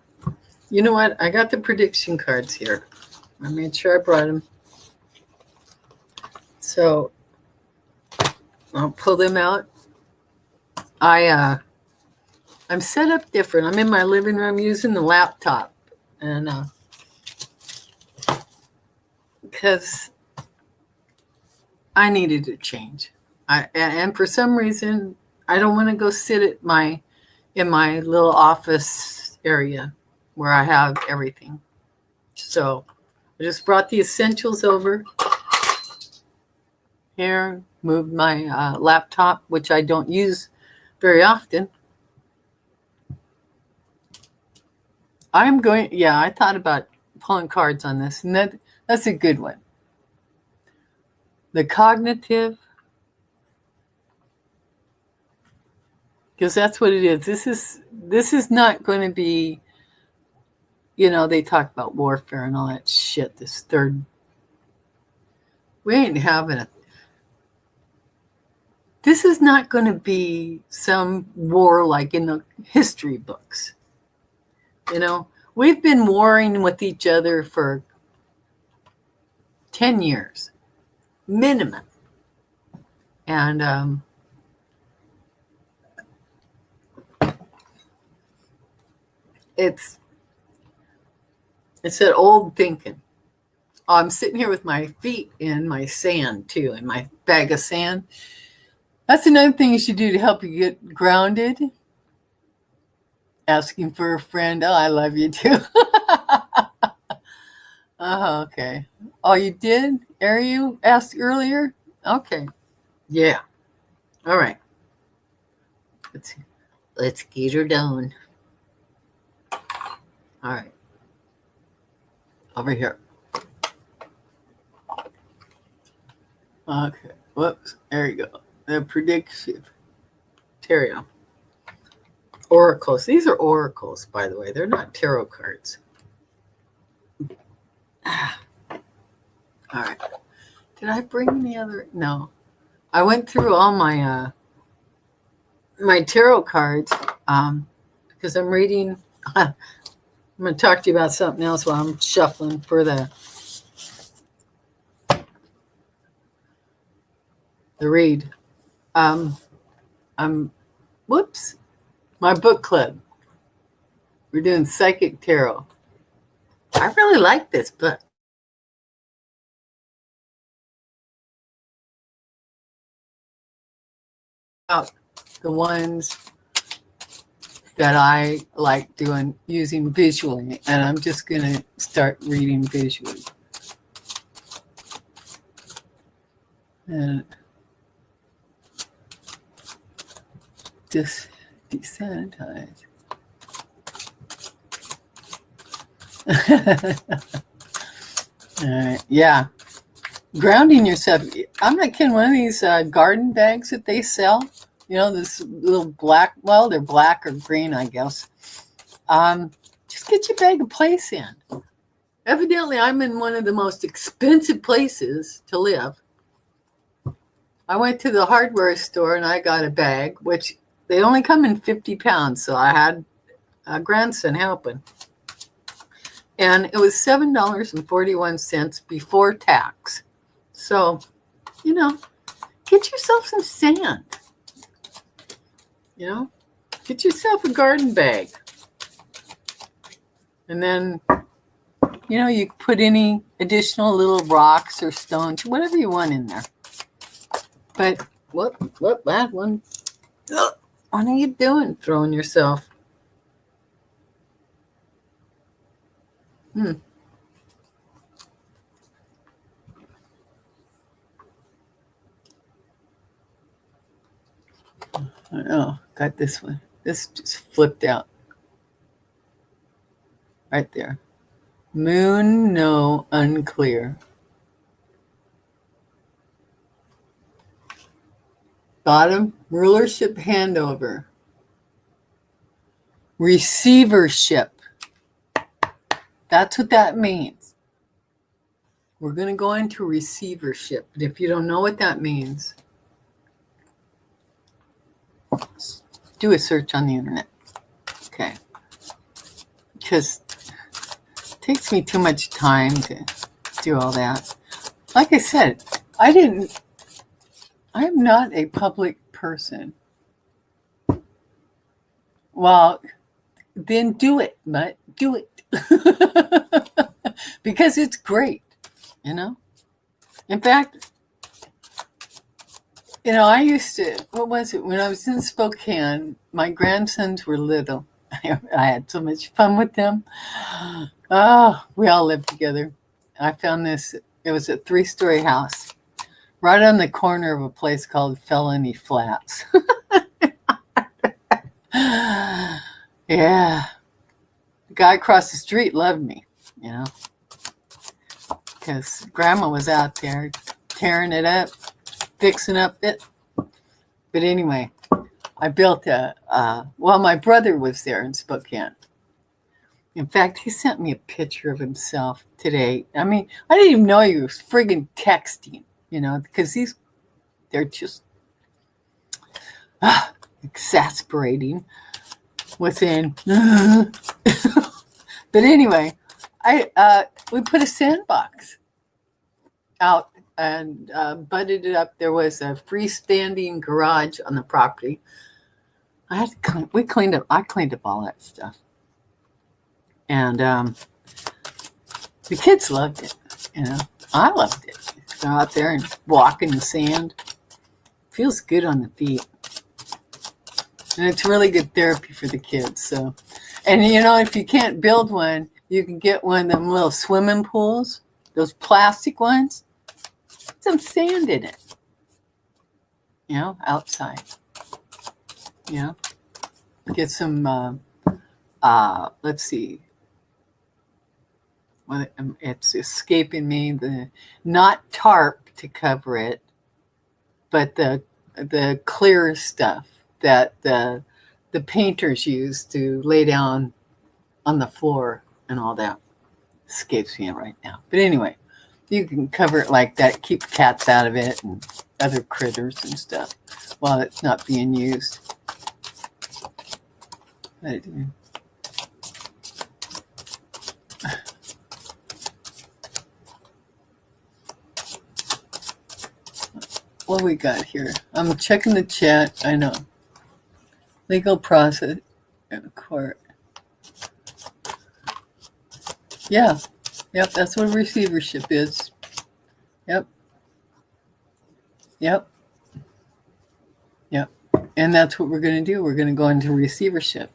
[SPEAKER 1] you know what? I got the prediction cards here. I made sure I brought them. So I'll pull them out. I'm set up different. I'm in my living room using the laptop, and because I needed to change. And for some reason, I don't want to go sit in my little office area where I have everything. So I just brought the essentials over here, moved my laptop, which I don't use very often. I thought about pulling cards on this, and that's a good one. The cognitive, because that's what it is. This is not going to be, they talk about warfare and all that shit. We ain't having it. This is not going to be some war like in the history books. We've been warring with each other for 10 years, minimum. And it's that old thinking. I'm sitting here with my feet in my sand, too, in my bag of sand. That's another thing you should do to help you get grounded. Asking for a friend. Oh, I love you, too. Okay. Oh, you did? You asked earlier? Okay. Yeah. All right. Let's get her done. All right. Over here. Okay. Whoops. There you go. The prediction. Tarot. Oracles. These are oracles, by the way. They're not tarot cards. All right. Did I bring any other? No. I went through all my my tarot cards because I'm reading. I'm going to talk to you about something else while I'm shuffling for the read. Whoops. My book club. We're doing psychic tarot. I really like this book. About the ones that I like using visually, and I'm just going to start reading visually. And just desanitize. All right, yeah. Grounding yourself. I'm not kidding. One of these garden bags that they sell, this little black, well, they're black or green, I guess. Just get your bag of place in. Evidently, I'm in one of the most expensive places to live. I went to the hardware store and I got a bag, which they only come in 50 pounds. So I had a grandson helping. And it was $7.41 before tax. So, get yourself some sand. Get yourself a garden bag. And then, you put any additional little rocks or stones, whatever you want in there. But what that one? What are you doing? Throwing yourself? Oh, got this one. This just flipped out. Right there. Moon, no, unclear. Bottom, rulership handover. Receivership. That's what that means. We're going to go into receivership. But if you don't know what that means, do a search on the internet. Okay. Because it takes me too much time to do all that. Like I said, I am not a public person. Well, then do it, but do it. Because it's great, In fact, I used to, what was it? When I was in Spokane, my grandsons were little. I had so much fun with them. Oh, we all lived together. I found this, it was a 3-story house right on the corner of a place called Felony Flats. Yeah. The guy across the street loved me, because Grandma was out there tearing it up, fixing up it. But anyway, I built my brother was there in Spokane. In fact, he sent me a picture of himself today. I mean, I didn't even know he was friggin' texting, because they're just exasperating within. But anyway, we put a sandbox out and butted it up. There was a freestanding garage on the property. I cleaned up all that stuff. And the kids loved it, I loved it. Go out there and walk in the sand. Feels good on the feet. And it's really good therapy for the kids. So, and if you can't build one, you can get one of them little swimming pools, those plastic ones. Put some sand in it, outside. Yeah. Get some, let's see. Well, it's escaping me. Not tarp to cover it, but the clear stuff that the painters use to lay down on the floor and all that. Escapes me right now. But anyway, you can cover it like that, keep cats out of it and other critters and stuff while it's not being used. What we got here? I'm checking the chat. I know. Legal process in court. Yeah. Yep, that's what receivership is. Yep. Yep. Yep. And that's what we're going to do. We're going to go into receivership.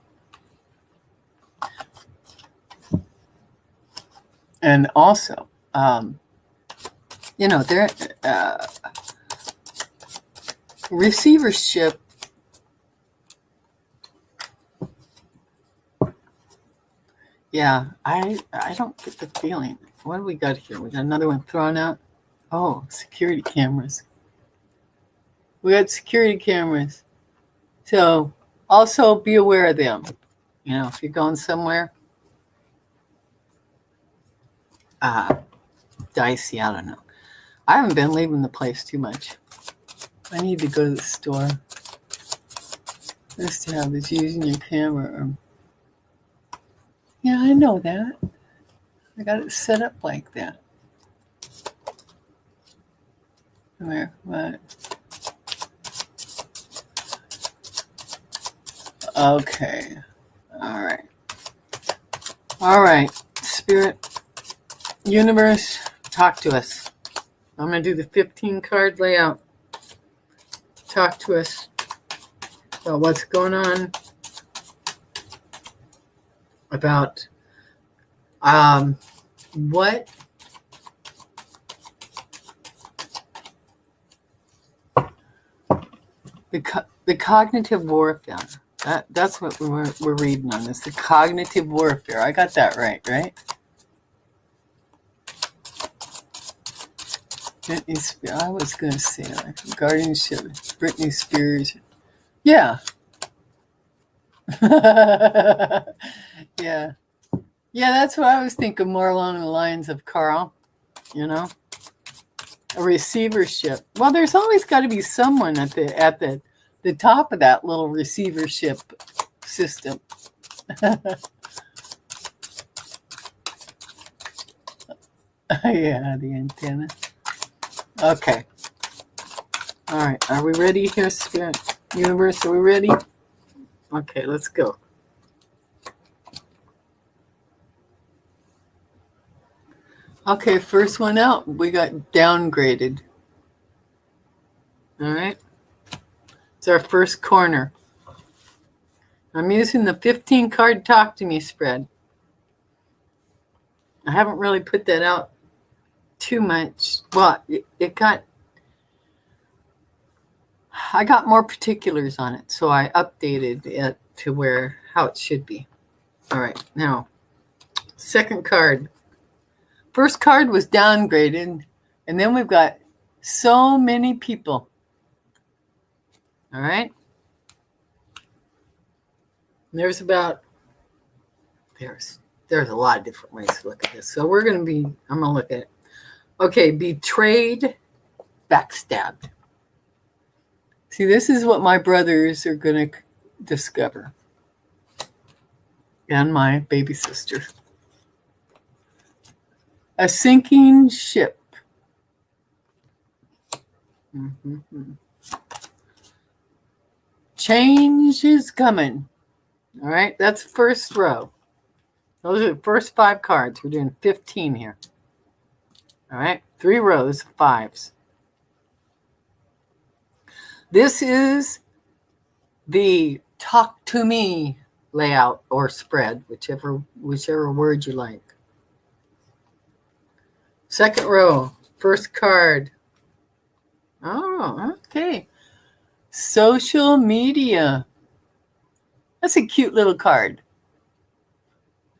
[SPEAKER 1] And also, there receivership. Yeah, I don't get the feeling. What do we got here? We got another one thrown out. Oh, security cameras. We got security cameras. So also be aware of them. If you're going somewhere. Dicey, I don't know. I haven't been leaving the place too much. I need to go to the store. This tab is using your camera. Yeah, I know that. I got it set up like that. Come here, what? Okay. All right. Spirit, universe, talk to us. I'm going to do the 15 card layout. Talk to us about what's going on, about what the cognitive warfare. That's what we're reading on this. The cognitive warfare. I got that right? I was going to say like guardianship. Britney Spears. Yeah. Yeah. Yeah, that's what I was thinking, more along the lines of Carl, a receivership. Well, there's always got to be someone at the top of that little receivership system. Yeah, the antenna. Okay. All right. Are we ready here, Spirit? Universe, are we ready? Okay, let's go. Okay, first one out. We got downgraded. All right. It's our first corner. I'm using the 15 card Talk to Me spread. I haven't really put that out too much. Well, I got more particulars on it, so I updated it to how it should be. All right, now, second card. First card was downgraded, and then we've got so many people. All right. There's a lot of different ways to look at this. So I'm going to look at it. Okay, betrayed, backstabbed. See, this is what my brothers are going to discover. And my baby sister. A sinking ship. Mm-hmm. Change is coming. All right, that's first row. Those are the first 5 cards. We're doing 15 here. All right, 3 rows of 5s. This is the talk to me layout or spread, whichever word you like. Second row, first card. Oh, okay. Social media. That's a cute little card.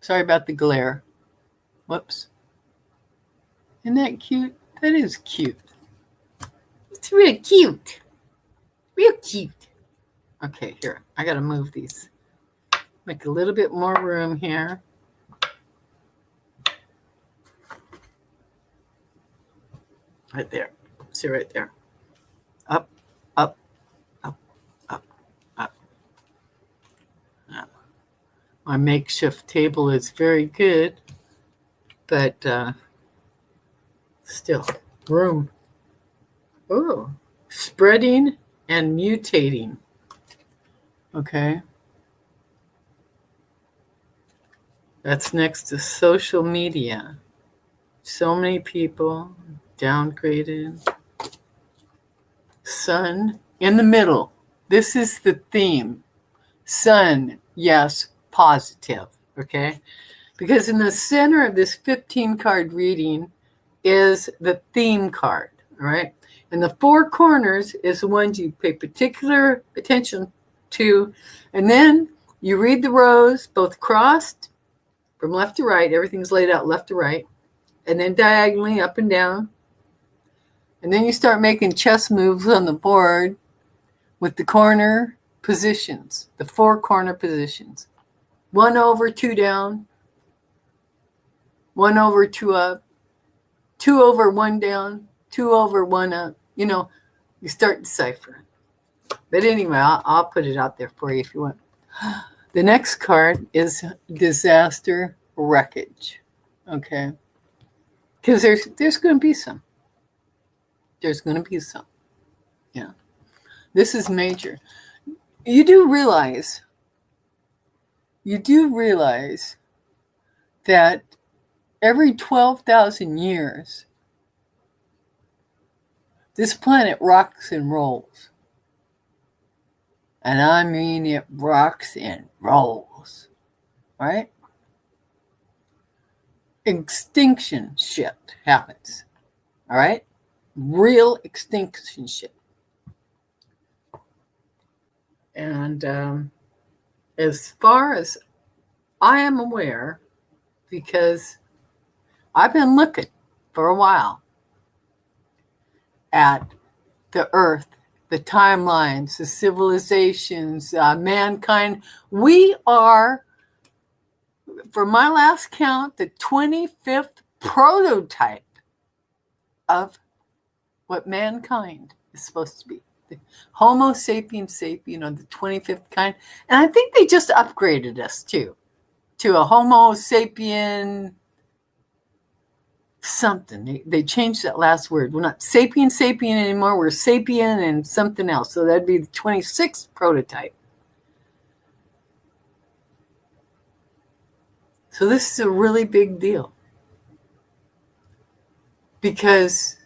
[SPEAKER 1] Sorry about the glare. Whoops. Isn't that cute? That is cute. It's real cute. Real cute. Okay, here. I got to move these. Make a little bit more room here. Right there. See right there. Up, up, up, up, up. My makeshift table is very good, but still room. Oh, spreading and mutating. Okay. That's next to social media. So many people downgraded. Sun in the middle. This is the theme. Sun, yes, positive. Okay. Because in the center of this 15 card reading is the theme card. All right. And the four corners is the ones you pay particular attention to. And then you read the rows, both crossed from left to right. Everything's laid out left to right. And then diagonally up and down. And then you start making chess moves on the board with the corner positions, the four corner positions. 1 over, 2 down. 1 over, 2 up. 2 over, 1 down. 2 over, 1 up. You know, you start deciphering. But anyway, I'll put it out there for you if you want. The next card is disaster wreckage. Okay. Because there's going to be some. There's going to be some. Yeah. This is major. You do realize that every 12,000 years, this planet rocks and rolls. And I mean it rocks and rolls. Right? Extinction shit happens. All right? Real extinction shit. And as far as I am aware, because I've been looking for a while at the earth, the timelines, the civilizations, mankind. We are, for my last count, the 25th prototype of what mankind is supposed to be. The Homo sapiens sapien, or the 25th kind. And I think they just upgraded us to a Homo sapien something. They changed that last word. We're not sapien anymore. We're sapien and something else. So that'd be the 26th prototype. So this is a really big deal. Because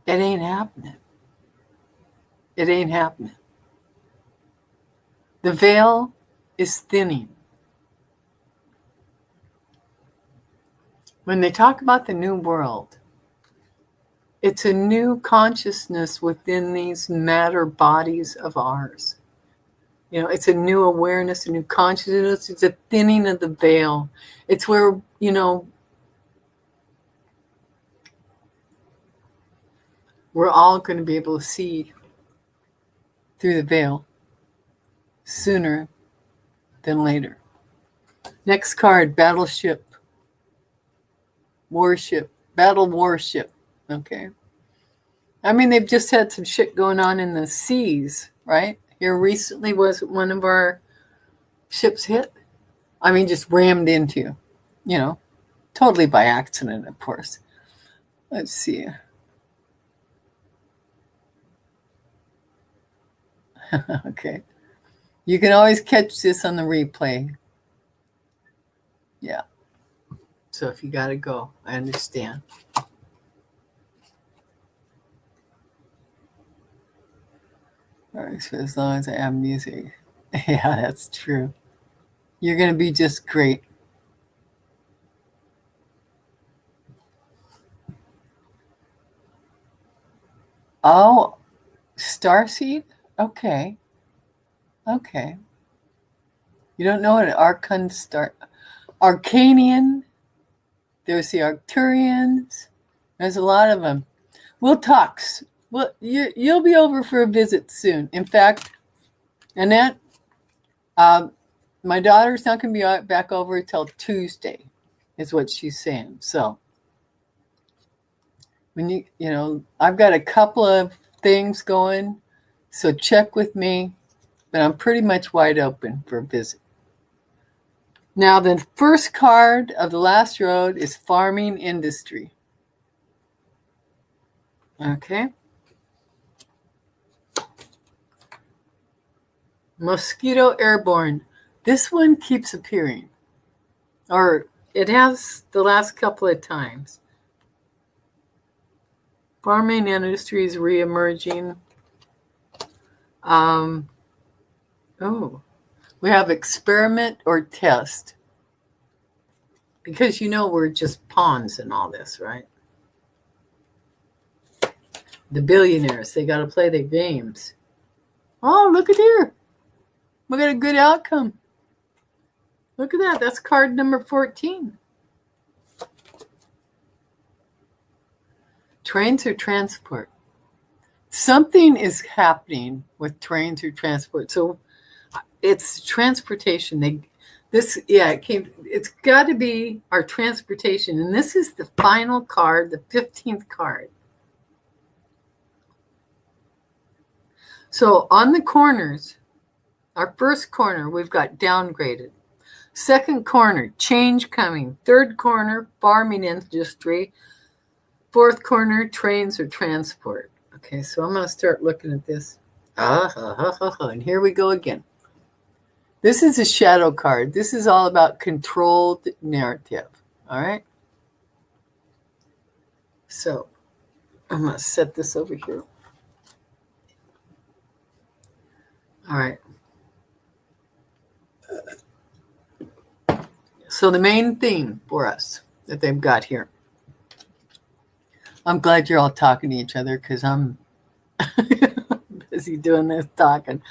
[SPEAKER 1] it ain't happening. It ain't happening. The veil is thinning. When they talk about the new world, it's a new consciousness within these matter bodies of ours. You know, it's a new awareness, a new consciousness. It's a thinning of the veil. It's where, you know, we're all going to be able to see through the veil sooner than later. Next card, battleship, warship, battle warship. Okay. I mean, they've just had some shit going on in the seas, right? Here recently was one of our ships hit. I mean, just rammed into, you know, totally by accident, of course. Let's see. Okay. You can always catch this on the replay. Yeah. So if you got to go, I understand. All right, so as long as I have music. Yeah, that's true. You're going to be just great. Oh, starseed? Okay. Okay. You don't know what an Arcanian. There's the Arcturians. There's a lot of them. We'll talk. Well, you'll be over for a visit soon. In fact, Annette, my daughter's not going to be back over till Tuesday, is what she's saying. So, when I've got a couple of things going, so check with me, but I'm pretty much wide open for a visit. Now, the first card of the last road is farming industry. Okay. Mosquito airborne. This one keeps appearing. Or it has the last couple of times. Farming industry is reemerging. We have experiment or test. Because we're just pawns in all this, right? The billionaires, they got to play their games. Oh, look at here. We got a good outcome. Look at that. That's card number 14. Trains or transport. Something is happening with trains or transport. So it's transportation. It's got to be our transportation. And this is the final card, the 15th card. So on the corners, our first corner, we've got downgraded. Second corner, change coming. Third corner, farming industry. Fourth corner, trains or transport. Okay, so I'm going to start looking at this. And here we go again. This is a shadow card. This is all about controlled narrative. All right? So I'm going to set this over here. All right. So the main theme for us that they've got here. I'm glad you're all talking to each other because I'm busy doing this talking.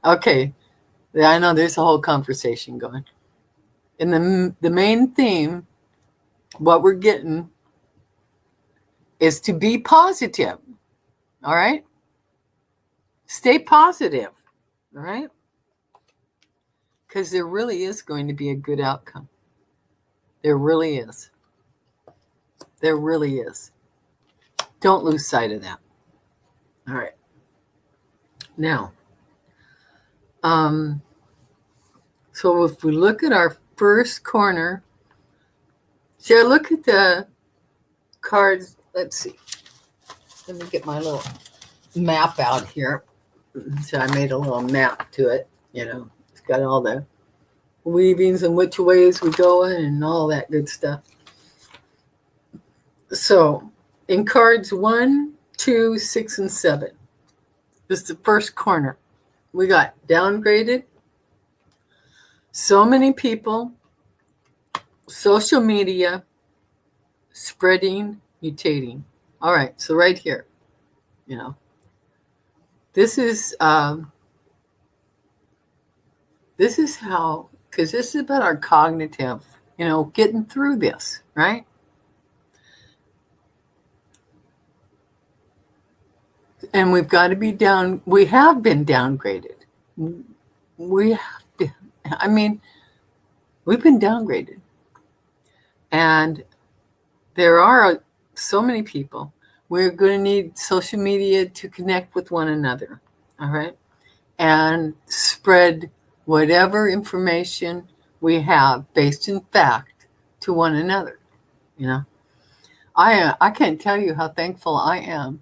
[SPEAKER 1] Okay. I know there's a whole conversation going. And the main theme, what we're getting, is to be positive. All right? Stay positive. All right? Because there really is going to be a good outcome. There really is. There really is. Don't lose sight of that. All right. Now, so if we look at our first corner, I look at the cards. Let's see. Let me get my little map out here. So I made a little map to it. It's got all the weavings and which ways we go and all that good stuff. So in cards 1, 2, 6, and 7, this is the first corner. We got downgraded. So many people, social media, spreading, mutating. All right, so right here, this is how, because this is about our cognitive, getting through this, right? And we've got to be down. We have been downgraded. We've been downgraded. And there are so many people. We're going to need social media to connect with one another. All right. And spread whatever information we have based in fact to one another. I can't tell you how thankful I am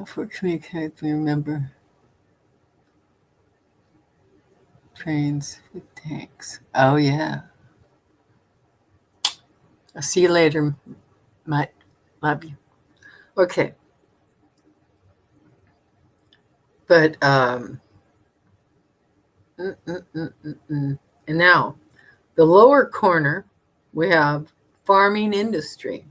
[SPEAKER 1] for communicating. Remember, trains with tanks. Oh yeah. I'll see you later, Mike. Love you. Okay. But and now the lower corner we have farming industry.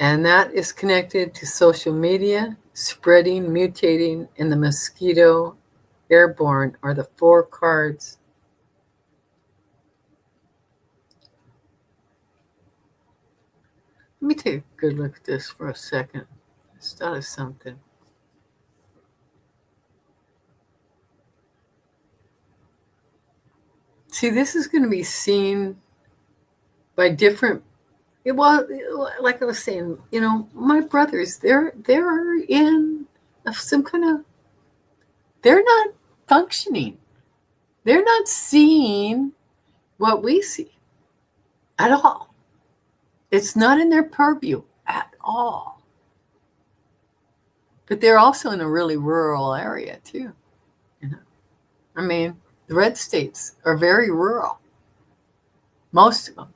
[SPEAKER 1] And that is connected to social media, spreading, mutating, and the mosquito, airborne are the 4 cards. Let me take a good look at this for a second. I just thought of something. See, this is going to be seen by different. Well, like I was saying, my brothers, they're in some kind of. They're not functioning. They're not seeing what we see at all. It's not in their purview at all. But they're also in a really rural area too. I mean, the red states are very rural. Most of them.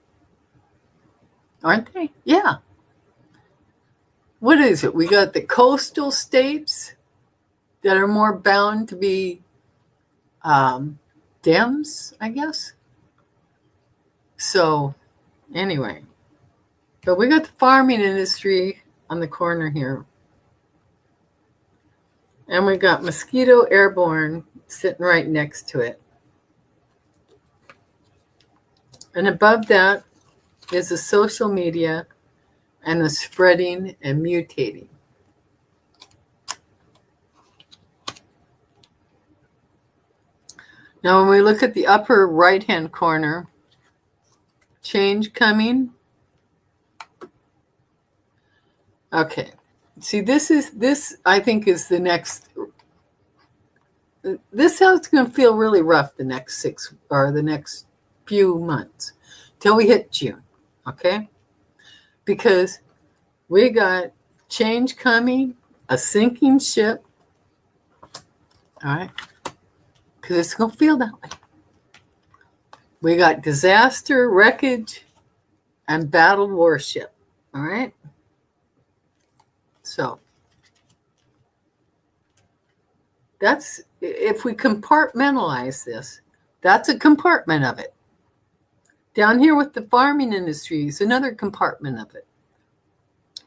[SPEAKER 1] Aren't they? Yeah. What is it? We got the coastal states that are more bound to be Dems, I guess. So, anyway. But we got the farming industry on the corner here. And we got mosquito airborne sitting right next to it. And above that is the social media and the spreading and mutating. Now, when we look at the upper right-hand corner, change coming. Okay. See, this I think is the next. This is how it's going to feel really rough the next few months till we hit June. Okay? Because we got change coming, a sinking ship. All right? Because it's going to feel that way. We got disaster, wreckage, and battle warship. All right? So, that's, if we compartmentalize this, that's a compartment of it. Down here with the farming industry is another compartment of it.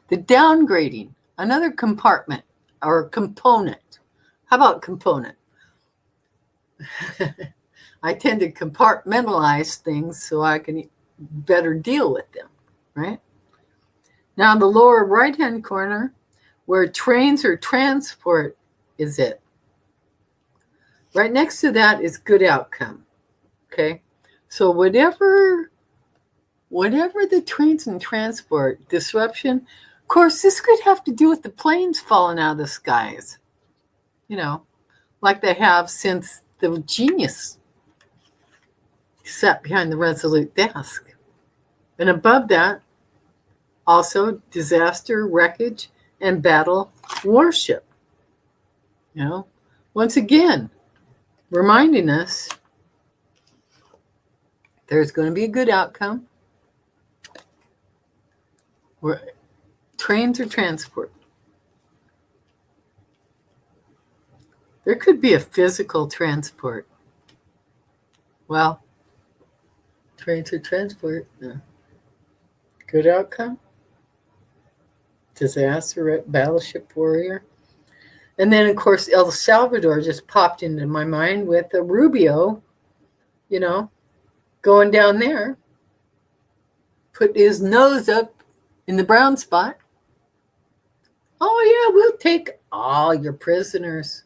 [SPEAKER 1] The downgrading, another compartment or component. How about component? I tend to compartmentalize things so I can better deal with them, right? Now, in the lower right-hand corner, where trains or transport is it. Right next to that is good outcome, okay? So whatever the trains and transport disruption, of course, this could have to do with the planes falling out of the skies, like they have since the genius sat behind the resolute desk. And above that, also disaster, wreckage, and battle warship. Once again, reminding us there's going to be a good outcome. Trains or transport. There could be a physical transport. Well, trains or transport. No. Good outcome. Disaster, battleship warrior. And then, of course, El Salvador just popped into my mind with a Rubio, going down there, put his nose up in the brown spot. Oh, yeah, we'll take all your prisoners.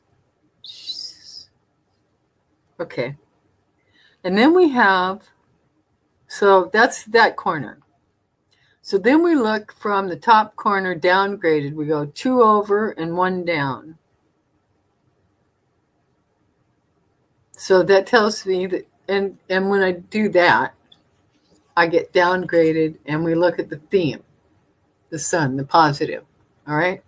[SPEAKER 1] Okay. And then we have, so that's that corner. So then we look from the top corner downgraded. We go 2 over and 1 down. So that tells me that, and when I do that, I get downgraded and we look at the theme, the sun, the positive. All right.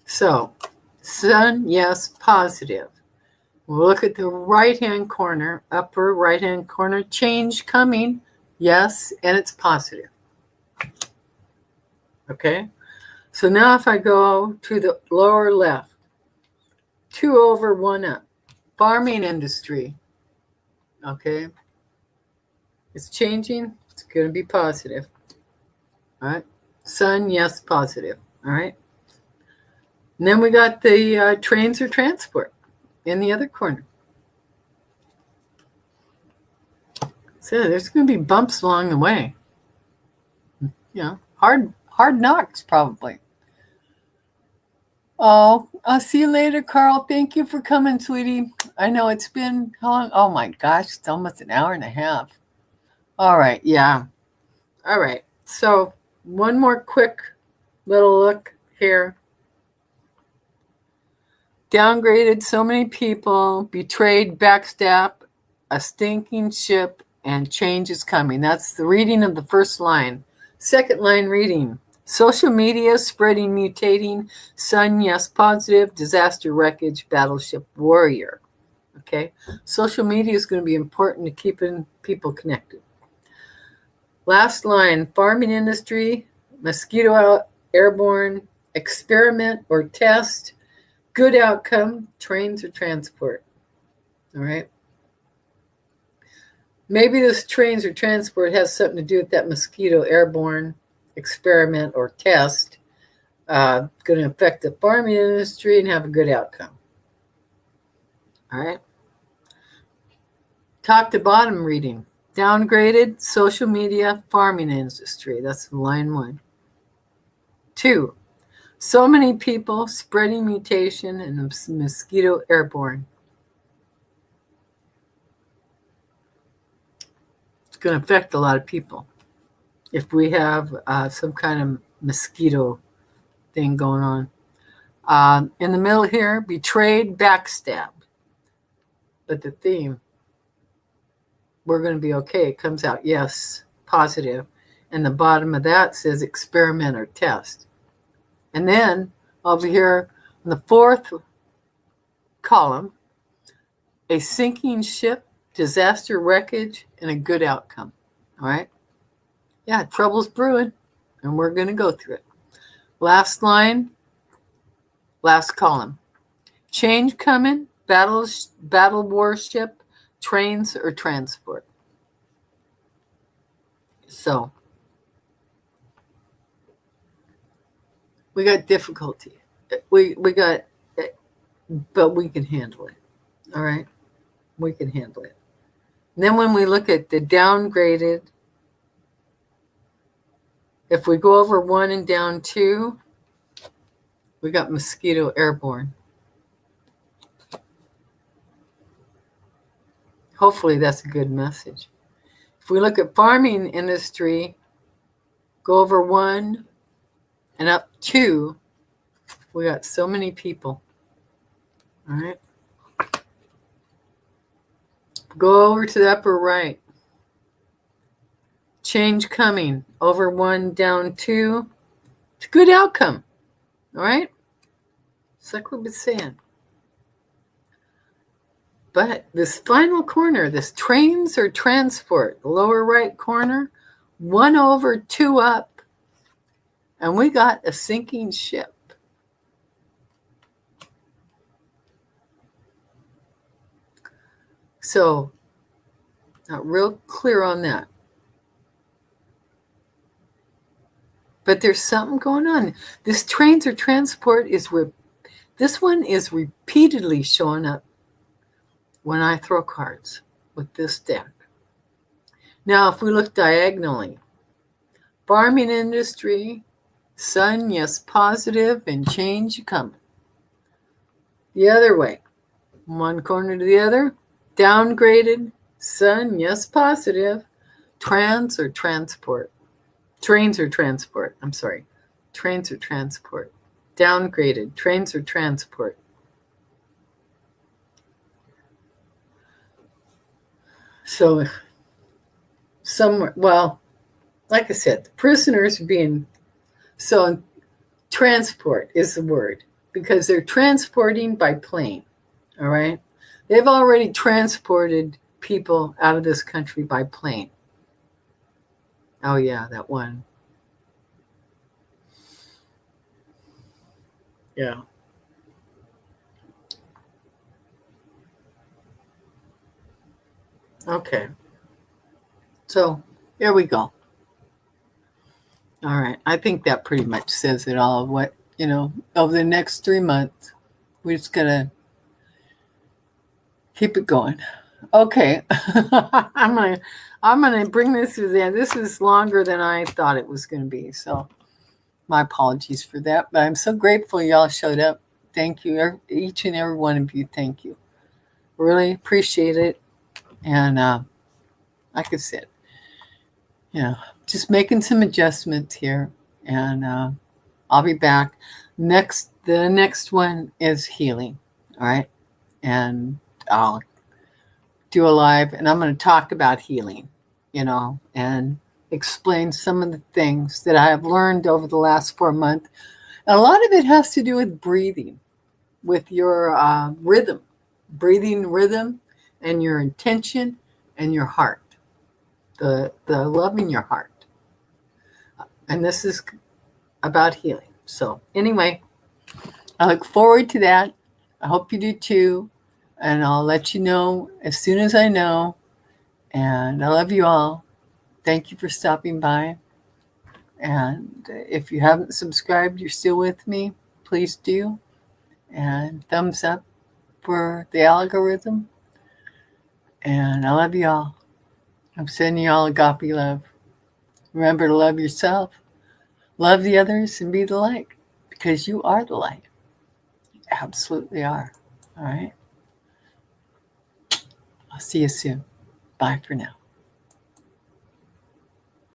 [SPEAKER 1] So sun, yes, positive. We'll look at the right-hand corner, upper right-hand corner, change coming. Yes, and it's positive. Okay, so now if I go to the lower left, 2 over, 1 up, farming industry. Okay, it's changing. It's going to be positive. All right. Sun, yes, positive. All right. And then we got the trains or transport in the other corner. So there's going to be bumps along the way. Hard knocks probably. Oh, I'll see you later, Carl. Thank you for coming, sweetie. I know it's been how long? Oh my gosh, it's almost an hour and a half. All right, yeah. All right. So one more quick little look here. Downgraded so many people, betrayed, backstab, a stinking ship, and change is coming. That's the reading of the first line. Second line reading. Social media spreading, mutating, sun, yes, positive, disaster, wreckage, battleship, warrior. Okay? Social media is going to be important to keeping people connected. Last line, farming industry, mosquito airborne, experiment or test, good outcome, trains or transport. All right? Maybe this trains or transport has something to do with that mosquito airborne experiment or test. Going to affect the farming industry and have a good outcome. All right. Top to bottom reading. Downgraded, social media, farming industry. That's line 1. 2. So many people spreading mutation and mosquito airborne. It's going to affect a lot of people if we have some kind of mosquito thing going on. In the middle here, betrayed, backstabbed. But the theme, we're going to be okay. It comes out, yes, positive. And the bottom of that says experiment or test. And then over here in the fourth column, a sinking ship, disaster, wreckage, and a good outcome. All right? Yeah, trouble's brewing, and we're going to go through it. Last line, last column. Change coming, battle warship, trains or transport. So, we got difficulty. We got, but we can handle it. All right? We can handle it. And then when we look at the downgraded, if we go over 1 and down 2, we got mosquito airborne. Hopefully that's a good message. If we look at farming industry, go over 1 and up 2, we got so many people. All right. Go over to the upper right. Change coming. Over 1, down 2. It's a good outcome. All right? It's like we've been saying. But this final corner, this trains or transport, lower right corner, 1 over, 2 up, and we got a sinking ship. So, not real clear on that. But there's something going on. This trains or transport this one is repeatedly showing up when I throw cards with this deck. Now, if we look diagonally, farming industry, sun, yes, positive, and change coming. The other way, 1 corner to the other, downgraded, sun, yes, positive, trains or transport. Trains or transport. Downgraded, trains or transport. So, somewhere, well, like I said, the prisoners are being, so transport is the word, because they're transporting by plane, all right? They've already transported people out of this country by plane. Oh, yeah, that one. Yeah. Okay. So, here we go. All right. I think that pretty much says it all. What, over the next 3 months, we're just going to keep it going. Okay. I'm gonna bring this to the end. This is longer than I thought it was going to be. So my apologies for that. But I'm so grateful y'all showed up. Thank you. Each and every one of you. Thank you. Really appreciate it. And like I said, just making some adjustments here. And I'll be back. The next one is healing. All right. And I'll do a live and I'm going to talk about healing, and explain some of the things that I have learned over the last 4 months. And a lot of it has to do with breathing, with your breathing rhythm and your intention and your heart, the love in your heart. And this is about healing. So anyway, I look forward to that. I hope you do too. And I'll let you know as soon as I know. And I love you all. Thank you for stopping by. And if you haven't subscribed, you're still with me, please do. And thumbs up for the algorithm. And I love you all. I'm sending you all agape love. Remember to love yourself, love the others, and be the light. Because you are the light. You absolutely are. All right? I'll see you soon. Bye for now.